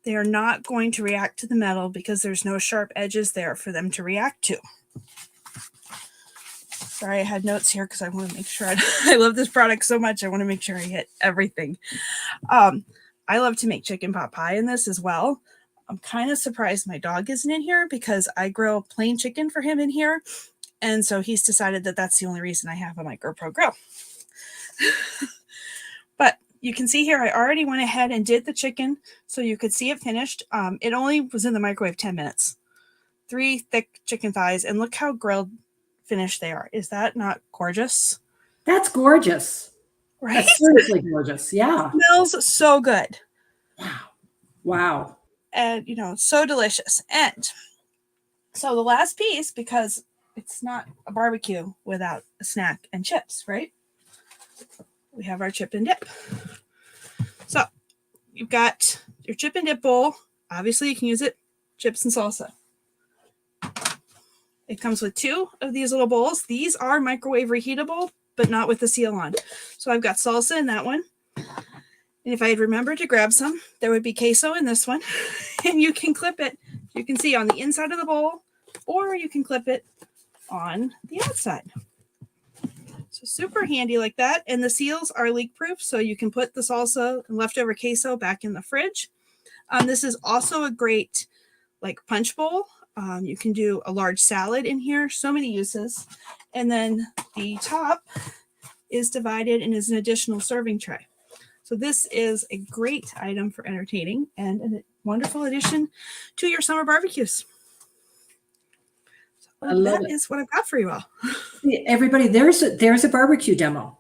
They are not going to react to the metal because there's no sharp edges there for them to react to. Sorry, I had notes here because I want to make sure I love this product so much. I want to make sure I hit everything. I love to make chicken pot pie in this as well. I'm kind of surprised my dog isn't in here because I grill plain chicken for him in here. And so he's decided that that's the only reason I have a Micro Pro Grill. But you can see here, I already went ahead and did the chicken so you could see it finished. It only was in the microwave 10 minutes. 3 thick chicken thighs, and look how grilled finished they are. Is that not gorgeous? That's gorgeous. Right? That's seriously gorgeous. Yeah. Smells so good. Wow. Wow. And, so delicious. And so the last piece, because it's not a barbecue without a snack and chips, right? We have our chip and dip. So you've got your chip and dip bowl. Obviously, you can use it, chips and salsa. It comes with 2 of these little bowls. These are microwave reheatable, but not with the seal on. So I've got salsa in that one. And if I had remembered to grab some, there would be queso in this one. And you can clip it, you can see, on the inside of the bowl, or you can clip it on the outside. So super handy like that. And the seals are leak proof, so you can put the salsa and leftover queso back in the fridge. This is also a great punch bowl. You can do a large salad in here, so many uses. And then the top is divided and is an additional serving tray. So this is a great item for entertaining and a wonderful addition to your summer barbecues. I love that it. is what I've got for you all. Everybody, there's a barbecue demo.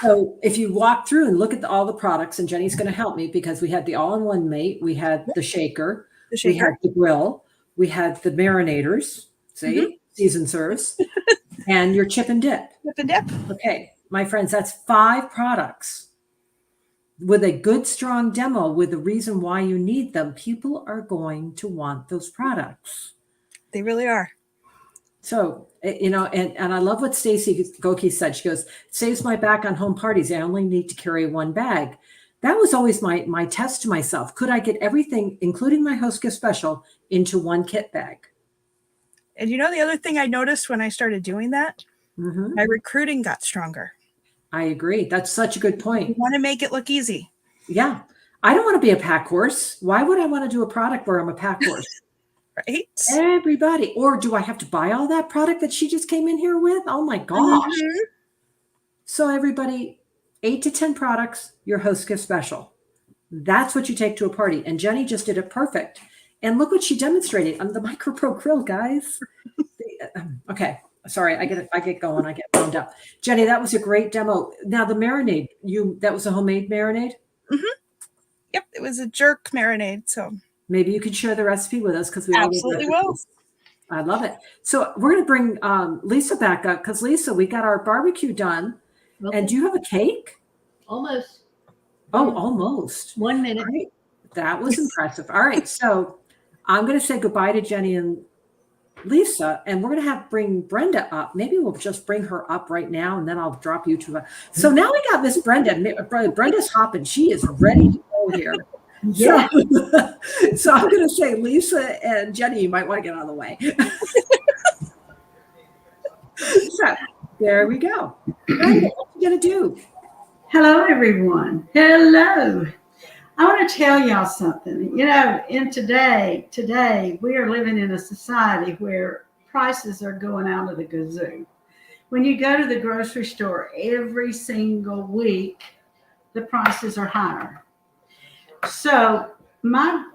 So if you walk through and look at all the products, and Jenny's going to help me because we had the all-in-one mate, we had the shaker, we had the grill, we had the marinators, season serves, and your chip and dip. Chip and dip. Okay, my friends, that's 5 products with a good, strong demo with the reason why you need them. People are going to want those products. They really are. So, and I love what Stacy Goki said. She goes, it saves my back on home parties. I only need to carry 1 bag. That was always my test to myself. Could I get everything, including my host gift special, into 1 kit bag? And the other thing I noticed when I started doing that, my recruiting got stronger. I agree. That's such a good point. You want to make it look easy. Yeah. I don't want to be a pack horse. Why would I want to do a product where I'm a pack horse? Right? Everybody. Or do I have to buy all that product that she just came in here with? Oh my gosh. So everybody, 8 to 10 products, your host gift special. That's what you take to a party. And Jenny just did it perfect. And look what she demonstrated on the Micro Pro Grill, guys. Okay. Sorry, I get going. I get wound up. Jenny, that was a great demo. Now the marinade, that was a homemade marinade? Yep, it was a jerk marinade. So maybe you could share the recipe with us because we absolutely will. I love it. So we're going to bring Lisa back up because Lisa, we got our barbecue done. Okay. And do you have a cake? Almost. Oh, almost. 1 minute. Right. That was impressive. All right. So I'm going to say goodbye to Jenny and Lisa, and we're going to bring Brenda up. Maybe we'll just bring her up right now, and then I'll drop you to her. So now we got Miss Brenda. Brenda's hopping. She is ready to go here. Yeah. So I'm going to say, Lisa and Jenny, you might want to get out of the way. So there we go. Brenda, what are you going to do? Hello, everyone. Hello. I want to tell y'all something. In today, we are living in a society where prices are going out of the gazoo. When you go to the grocery store every single week, the prices are higher. So my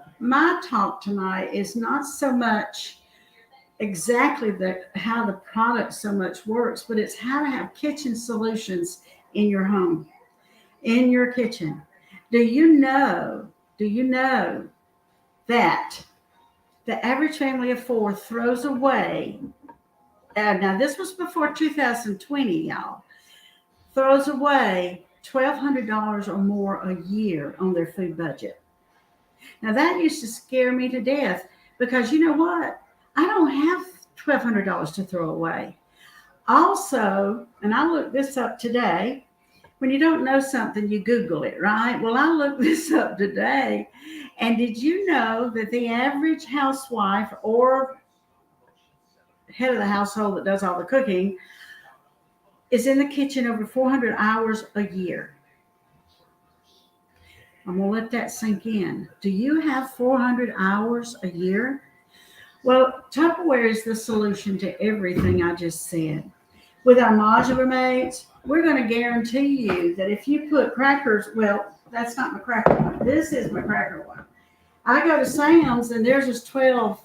talk tonight is not so much exactly how the product so much works, but it's how to have kitchen solutions in your home, in your kitchen. Do you know that the average family of 4 throws away, now this was before 2020, y'all, throws away $1,200 or more a year on their food budget. Now that used to scare me to death because you know what? I don't have $1,200 to throw away. Also, and I looked this up today, when you don't know something, you Google it, right? Well, I looked this up today. And did you know that the average housewife or head of the household that does all the cooking is in the kitchen over 400 hours a year? I'm going to let that sink in. Do you have 400 hours a year? Well, Tupperware is the solution to everything I just said. With our modular mates, we're going to guarantee you that if you put crackers, well, that's not my cracker one. This is my cracker one. I go to Sam's and there's just 12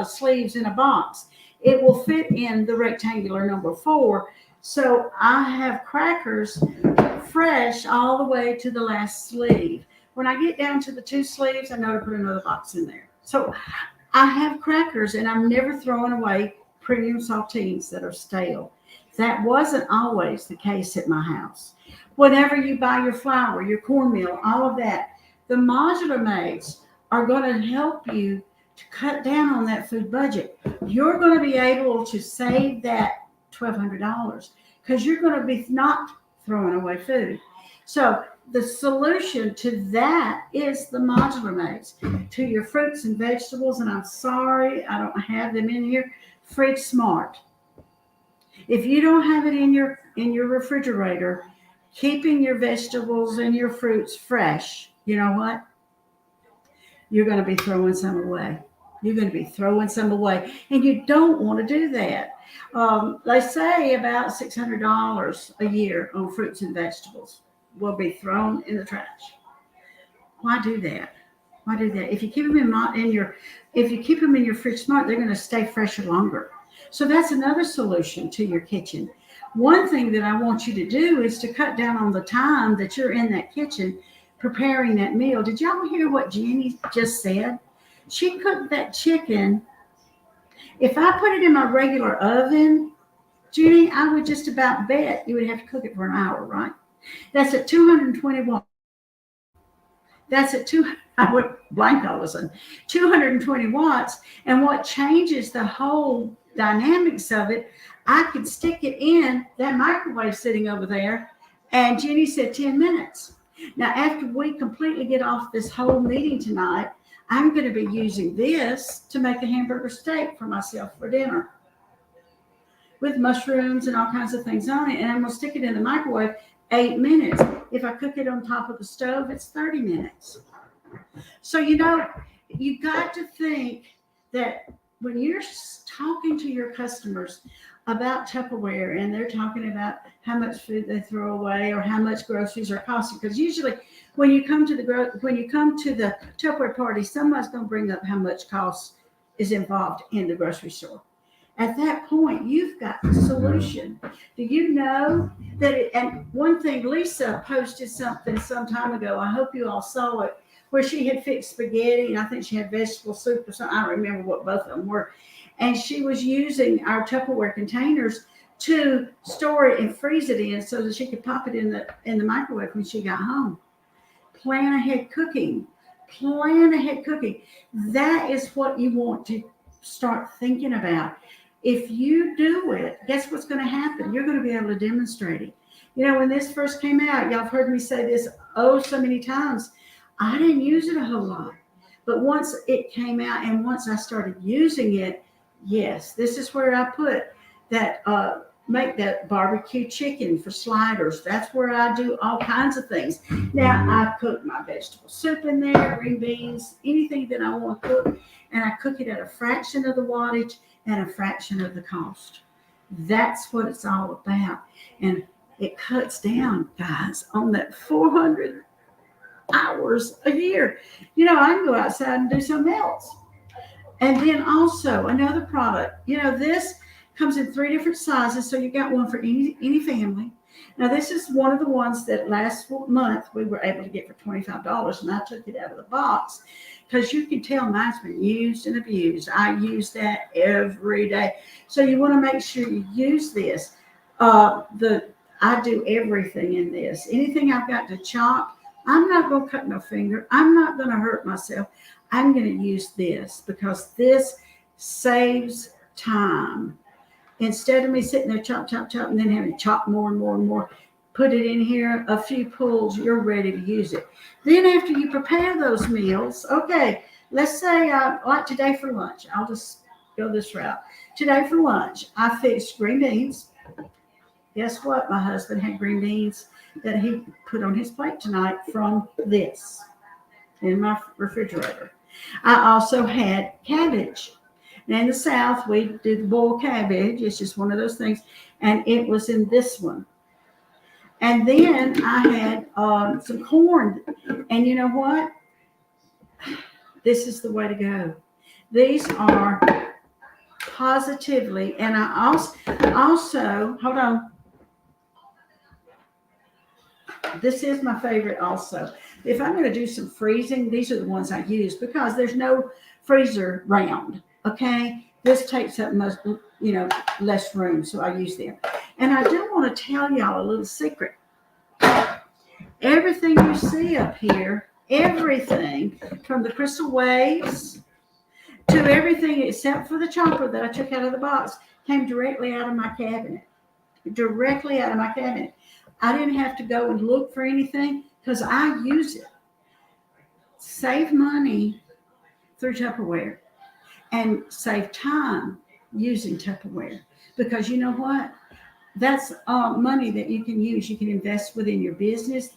sleeves in a box. It will fit in the rectangular number 4. So I have crackers fresh all the way to the last sleeve. When I get down to the 2 sleeves, I know to put another box in there. So I have crackers and I'm never throwing away premium saltines that are stale. That wasn't always the case at my house. Whenever you buy your flour, your cornmeal, all of that, the modular mates are going to help you to cut down on that food budget. You're going to be able to save that $1,200 because you're going to be not throwing away food. So the solution to that is the modular mates. To your fruits and vegetables, and I'm sorry I don't have them in here, Fridge Smart. If you don't have it in your refrigerator, keeping your vegetables and your fruits fresh, you know what? You're going to be throwing some away. You're going to be throwing some away. And you don't want to do that. They say about $600 a year on fruits and vegetables will be thrown in the trash. Why do that? Why do that? If you keep them in your Fridge Smart, they're going to stay fresher longer. So that's another solution to your kitchen. One thing that I want you to do is to cut down on the time that you're in that kitchen preparing that meal. Did y'all hear what Jenny just said? She cooked that chicken. If I put it in my regular oven, Jenny, I would just about bet you would have to cook it for an hour, right? That's at 220 watts. I went blank all of a sudden. 220 watts. And what changes the whole dynamics of it, I could stick it in that microwave sitting over there. And Jenny said 10 minutes. Now, after we completely get off this whole meeting tonight, I'm going to be using this to make a hamburger steak for myself for dinner with mushrooms and all kinds of things on it. And I'm going to stick it in the microwave 8 minutes. If I cook it on top of the stove, it's 30 minutes. So, you got to think that when you're talking to your customers about Tupperware and they're talking about how much food they throw away or how much groceries are costing, because usually when you come to the Tupperware party, someone's going to bring up how much cost is involved in the grocery store. At that point, you've got the solution. Do you know that? And one thing, Lisa posted something some time ago. I hope you all saw it, where she had fixed spaghetti, and I think she had vegetable soup or something. I don't remember what both of them were. And she was using our Tupperware containers to store it and freeze it in so that she could pop it in the microwave when she got home. Plan ahead cooking. Plan ahead cooking. That is what you want to start thinking about. If you do it, guess what's going to happen? You're going to be able to demonstrate it. When this first came out, y'all have heard me say this so many times. I didn't use it a whole lot. But once it came out and once I started using it, yes, this is where I put that, make that barbecue chicken for sliders. That's where I do all kinds of things. Now, I cook my vegetable soup in there, green beans, anything that I want to cook, and I cook it at a fraction of the wattage and a fraction of the cost. That's what it's all about. And it cuts down, guys, on that 400 hours a year. I can go outside and do something else. And then also another product, this comes in 3 different sizes. So you got one for any family. Now, this is one of the ones that last month we were able to get for $25, and I took it out of the box because you can tell mine's been used and abused. I use that every day. So you want to make sure you use this. I do everything in this. Anything I've got to chop, I'm not going to cut no finger. I'm not going to hurt myself. I'm going to use this because this saves time. Instead of me sitting there chop, chop, chop, and then having to chop more and more and more, put it in here, a few pulls, you're ready to use it. Then after you prepare those meals, okay, let's say like today for lunch, I'll just go this route. Today for lunch, I fixed green beans. Guess what? My husband had green beans that he put on his plate tonight from this in my refrigerator. I also had cabbage. Now in the South, we do the boiled cabbage. It's just one of those things. And it was in this one. And then I had some corn. And you know what? This is the way to go. These are positively, and I also, hold on. This is my favorite also. If I'm going to do some freezing, these are the ones I use because there's no freezer round. Okay, this takes up most, less room, so I use them. And I do want to tell y'all a little secret. Everything you see up here, everything from the crystal waves to everything except for the chopper that I took out of the box came directly out of my cabinet. Directly out of my cabinet. I didn't have to go and look for anything because I use it. Save money through Tupperware. And save time using Tupperware. Because you know what? That's money that you can use. You can invest within your business.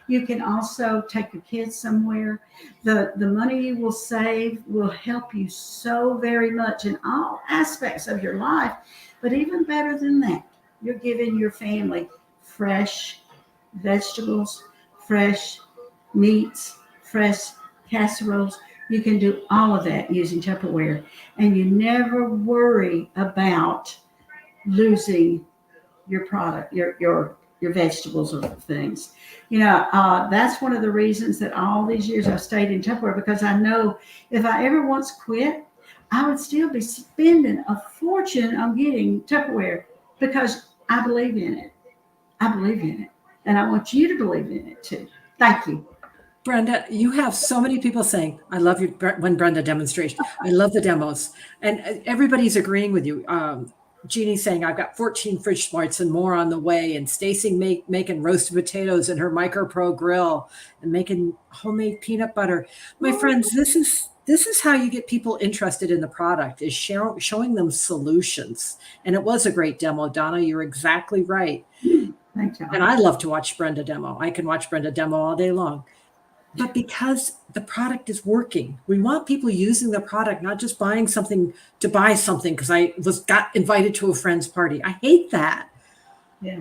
You can also take your kids somewhere. The money you will save will help you so very much in all aspects of your life. But even better than that, you're giving your family fresh vegetables, fresh meats, fresh casseroles. You can do all of that using Tupperware, and you never worry about losing your product, your vegetables or things. That's one of the reasons that all these years I've stayed in Tupperware, because I know if I ever once quit, I would still be spending a fortune on getting Tupperware because I believe in it. I believe in it, and I want you to believe in it too. Thank you. Brenda, you have so many people saying, I love you when Brenda demonstrates. I love the demos. And everybody's agreeing with you. Jeannie's saying, I've got 14 fridge smarts and more on the way. And Stacy making roasted potatoes in her Micro Pro grill and making homemade peanut butter. My friends, this is how you get people interested in the product, is showing them solutions. And it was a great demo, Donna. You're exactly right. Thank you. And I love to watch Brenda demo. I can watch Brenda demo all day long. But because the product is working, we want people using the product, not just buying something to buy something because I got invited to a friend's party. I hate that. Yeah.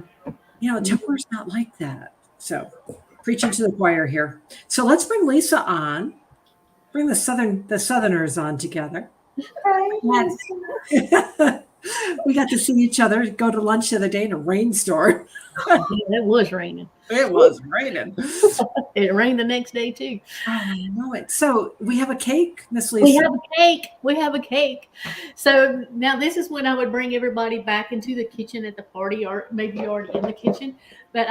Tupperware's not like that. So preaching to the choir here. So let's bring Lisa on. Bring the Southerners on together. Yes. We got to see each other go to lunch the other day in a rainstorm. Yeah, it was raining. It was raining. It rained the next day too. I know it. So we have a cake, Miss Lisa. We have a cake. So now this is when I would bring everybody back into the kitchen at the party, or maybe you're already in the kitchen. But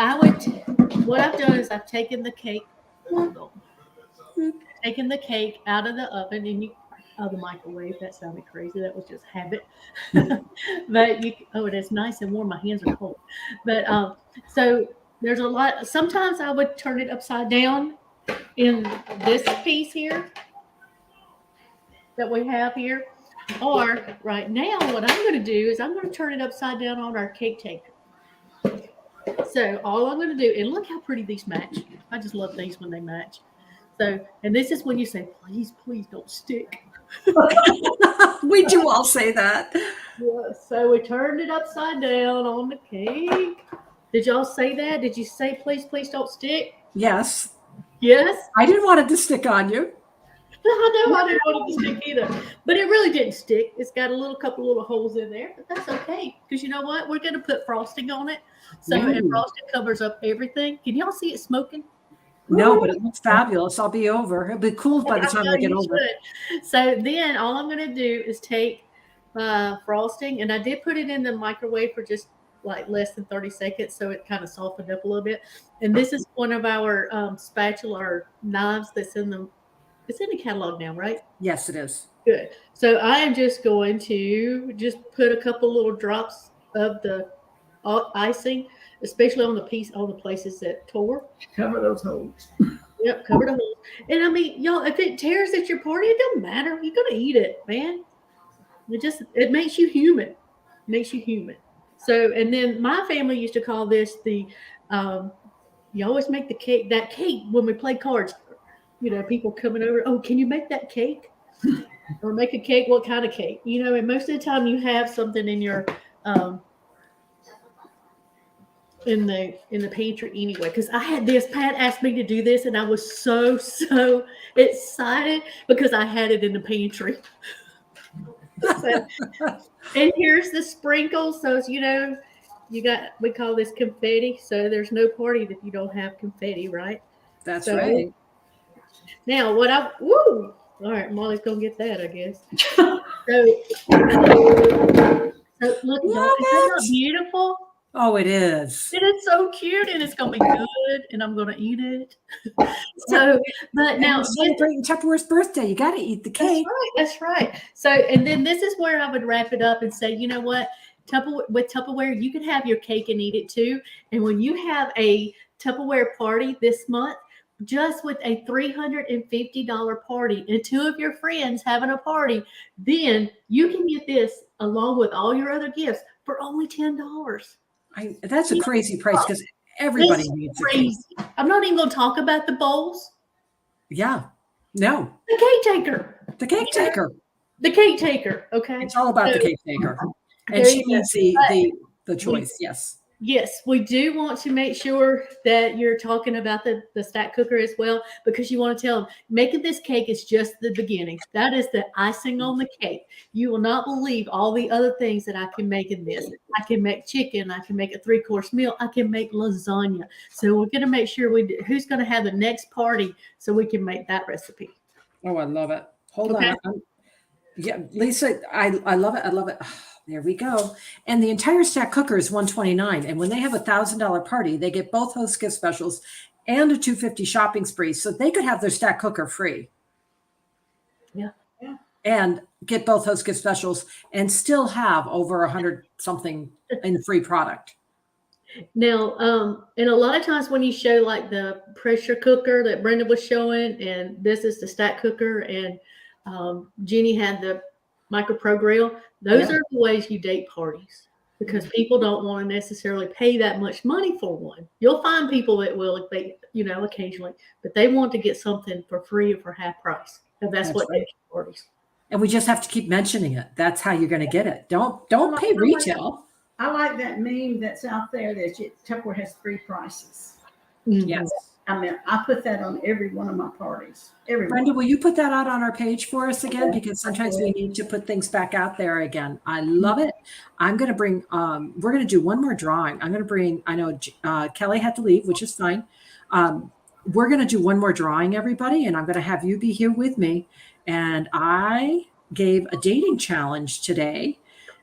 what I've done is I've taken the cake, out of the oven and the microwave. That sounded crazy. That was just habit. But it is nice and warm. My hands are cold. But so there's a lot. Sometimes I would turn it upside down in this piece here that we have here. Or right now, what I'm going to do is I'm going to turn it upside down on our cake taker. So all I'm going to do, and look how pretty these match. I just love these when they match. So, and this is when you say, please, please don't stick. We do all say that. Yeah, so we turned it upside down on the cake. Did y'all say that? Did you say, please, please don't stick? Yes. Yes. I didn't want it to stick on you. I know I didn't want it to stick either, but it really didn't stick. It's got a couple little holes in there, but that's okay because you know what? We're going to put frosting on it, so and Ooh. frosting covers up everything. Can y'all see it smoking? No, but it looks fabulous. I'll be over. It'll be cool by the time I get You over. should. So then all I'm going to do is take frosting, and I did put it in the microwave for just like less than 30 seconds, so it kind of softened up a little bit. And this is one of our spatula or knives that's in the catalog now, right? Yes, it is. Good. So I am just going to just put a couple little drops of the icing, especially on the places that tore. Cover those holes. Yep, cover the holes. And I mean, y'all, if it tears at your party, it doesn't matter. You're gonna eat it, man. It makes you human. Makes you human. So, and then my family used to call this the you always make that cake when we play cards. You know, people coming over, oh, can you make that cake? Or make a cake, what kind of cake? You know, and most of the time you have something in your in the pantry anyway. Because I had this, Pat asked me to do this, and I was so excited because I had it in the pantry. So, and here's the sprinkles. So you know, we call this confetti. So there's no party that you don't have confetti, right? That's right. Now, all right, Molly's gonna get that, I guess. So look, y'all, is that not beautiful? Oh, it is. It is so cute, and it's gonna be good, and I'm gonna eat it. So, but And now we're celebrating Tupperware's birthday. You got to eat the cake. That's right. So, and then this is where I would wrap it up and say, you know what? With Tupperware, you can have your cake and eat it too. And when you have a Tupperware party this month, just with a $350 party and two of your friends having a party, then you can get this along with all your other gifts for only $10. That's a crazy price because everybody needs a cake. I'm not even going to talk about the bowls. Yeah. No. The cake taker. The cake taker. The cake taker. Okay. It's all about the cake taker. And There she you go. needs the choice. Yes. Yes, we do want to make sure that you're talking about the stack cooker as well, because you want to tell them making this cake is just the beginning. That is the icing on the cake. You will not believe all the other things that I can make in this. I can make chicken. I can make a 3-course meal. I can make lasagna. So we're going to make sure who's going to have the next party so we can make that recipe. Oh, I love it. Hold on. Yeah, Lisa, I love it. I love it. There we go. And the entire stack cooker is $129. And when they have $1,000 party, they get both host gift specials and a $250 shopping spree. So they could have their stack cooker free. Yeah. And get both host gift specials and still have over 100 something in free product. Now, and a lot of times when you show like the pressure cooker that Brenda was showing, and this is the stack cooker, and Jenny had the micro pro grill. Those are the ways you date parties, because people don't want to necessarily pay that much money for one. You'll find people that will, occasionally, but they want to get something for free or for half price. And that's what makes parties. And we just have to keep mentioning it. That's how you're going to get it. Don't pay retail. I like that meme that's out there that Tupperware has 3 prices. Yes. I mean, I put that on every one of my parties. Brenda, will you put that out on our page for us again? Because sometimes we need to put things back out there again. I love it. I'm going to bring, we're going to do one more drawing. I'm going to bring, I know Kelly had to leave, which is fine. We're going to do one more drawing, everybody. And I'm going to have you be here with me. And I gave a dating challenge today.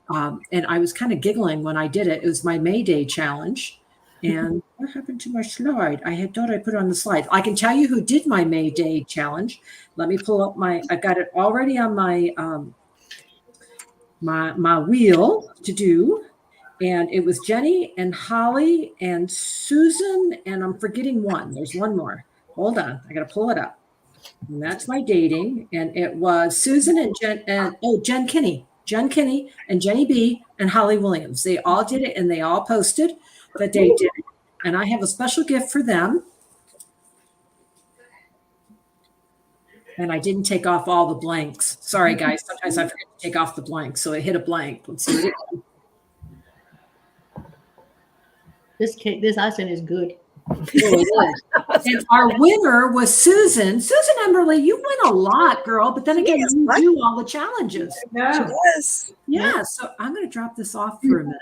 And I was kind of giggling when I did it. It was my May Day challenge. And what happened to my slide? I had thought I put it on the slide. I can tell you who did my May Day challenge. Let me pull up I've got it already on my my wheel to do. And it was Jenny and Holly and Susan, and I'm forgetting one. There's one more. Hold on. I got to pull it up. And that's my dating. And it was Susan and Jen Kinney and Jenny B and Holly Williams. They all did it, and they all posted that they did it. And I have a special gift for them. And I didn't take off all the blanks. Sorry, guys. Sometimes I forget to take off the blanks. So it hit a blank. Let's do it again. This icing is good. Oh, And our winner was Susan. Susan Emberly, you win a lot, girl. But then again, Yes, you what? do all the challenges. No. Yes. Yeah. So I'm going to drop this off for a minute.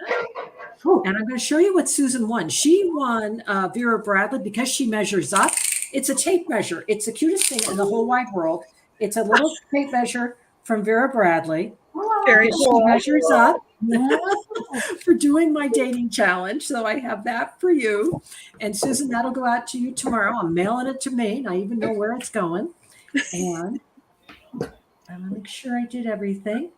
And I'm going to show you what Susan won. She won Vera Bradley because she measures up. It's a tape measure. It's the cutest thing in the whole wide world. It's a little tape measure from Vera Bradley. Very She cool. measures up for doing my dating challenge. So I have that for you. And Susan, that'll go out to you tomorrow. I'm mailing it to Maine. I even know where it's going. And I'm going to make sure I did everything.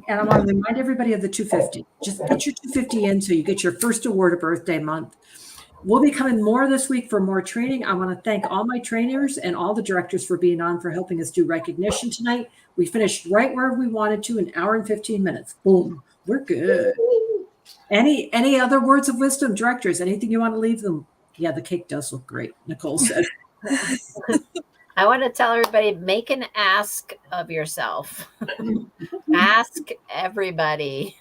And I want to remind everybody of the 250. Just put your 250 in so you get your first award of birthday month. We'll be coming more this week for more training. I want to thank all my trainers and all the directors for being on, for helping us do recognition tonight. We finished right where we wanted to, an hour and 15 minutes. Boom. We're good. Any other words of wisdom, directors? Anything you want to leave them? Yeah, the cake does look great, Nicole said. I want to tell everybody, make an ask of yourself. Ask everybody.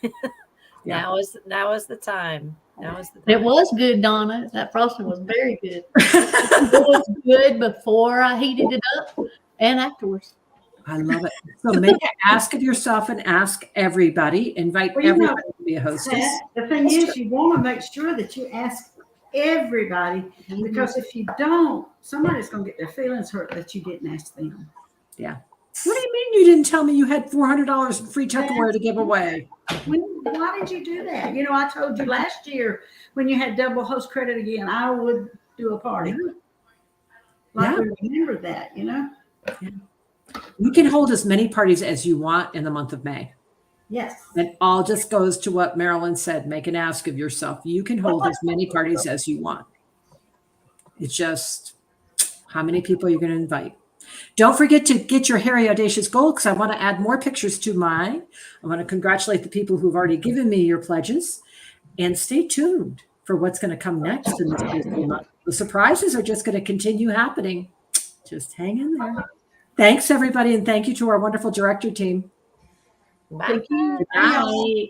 Yeah. Now is the time. Now is the time. It was good, Donna. That frosting was very good. It was good before I heated it up and afterwards. I love it. So make an ask of yourself and ask everybody. Invite Well, you know, everybody to be a hostess. The thing is, you want to make sure that you ask everybody, because if you don't, somebody's going to get their feelings hurt that you didn't ask them. What do you mean you didn't tell me you had $400 in free Tupperware to give away? Why did you do that? You know, I told you last year when you had double host credit again, I would do a party. Like Yeah. we remember that, you know? You can hold as many parties as you want in the month of May. Yes. It all just goes to what Marilyn said. Make an ask of yourself. You can hold as many parties as you want. It's just how many people you're going to invite. Don't forget to get your Hairy Audacious goal, because I want to add more pictures to mine. I want to congratulate the people who've already given me your pledges. And stay tuned for what's going to come next in this busy month. The surprises are just going to continue happening. Just hang in there. Thanks, everybody, and thank you to our wonderful director team. Bye. Thank you. Good night.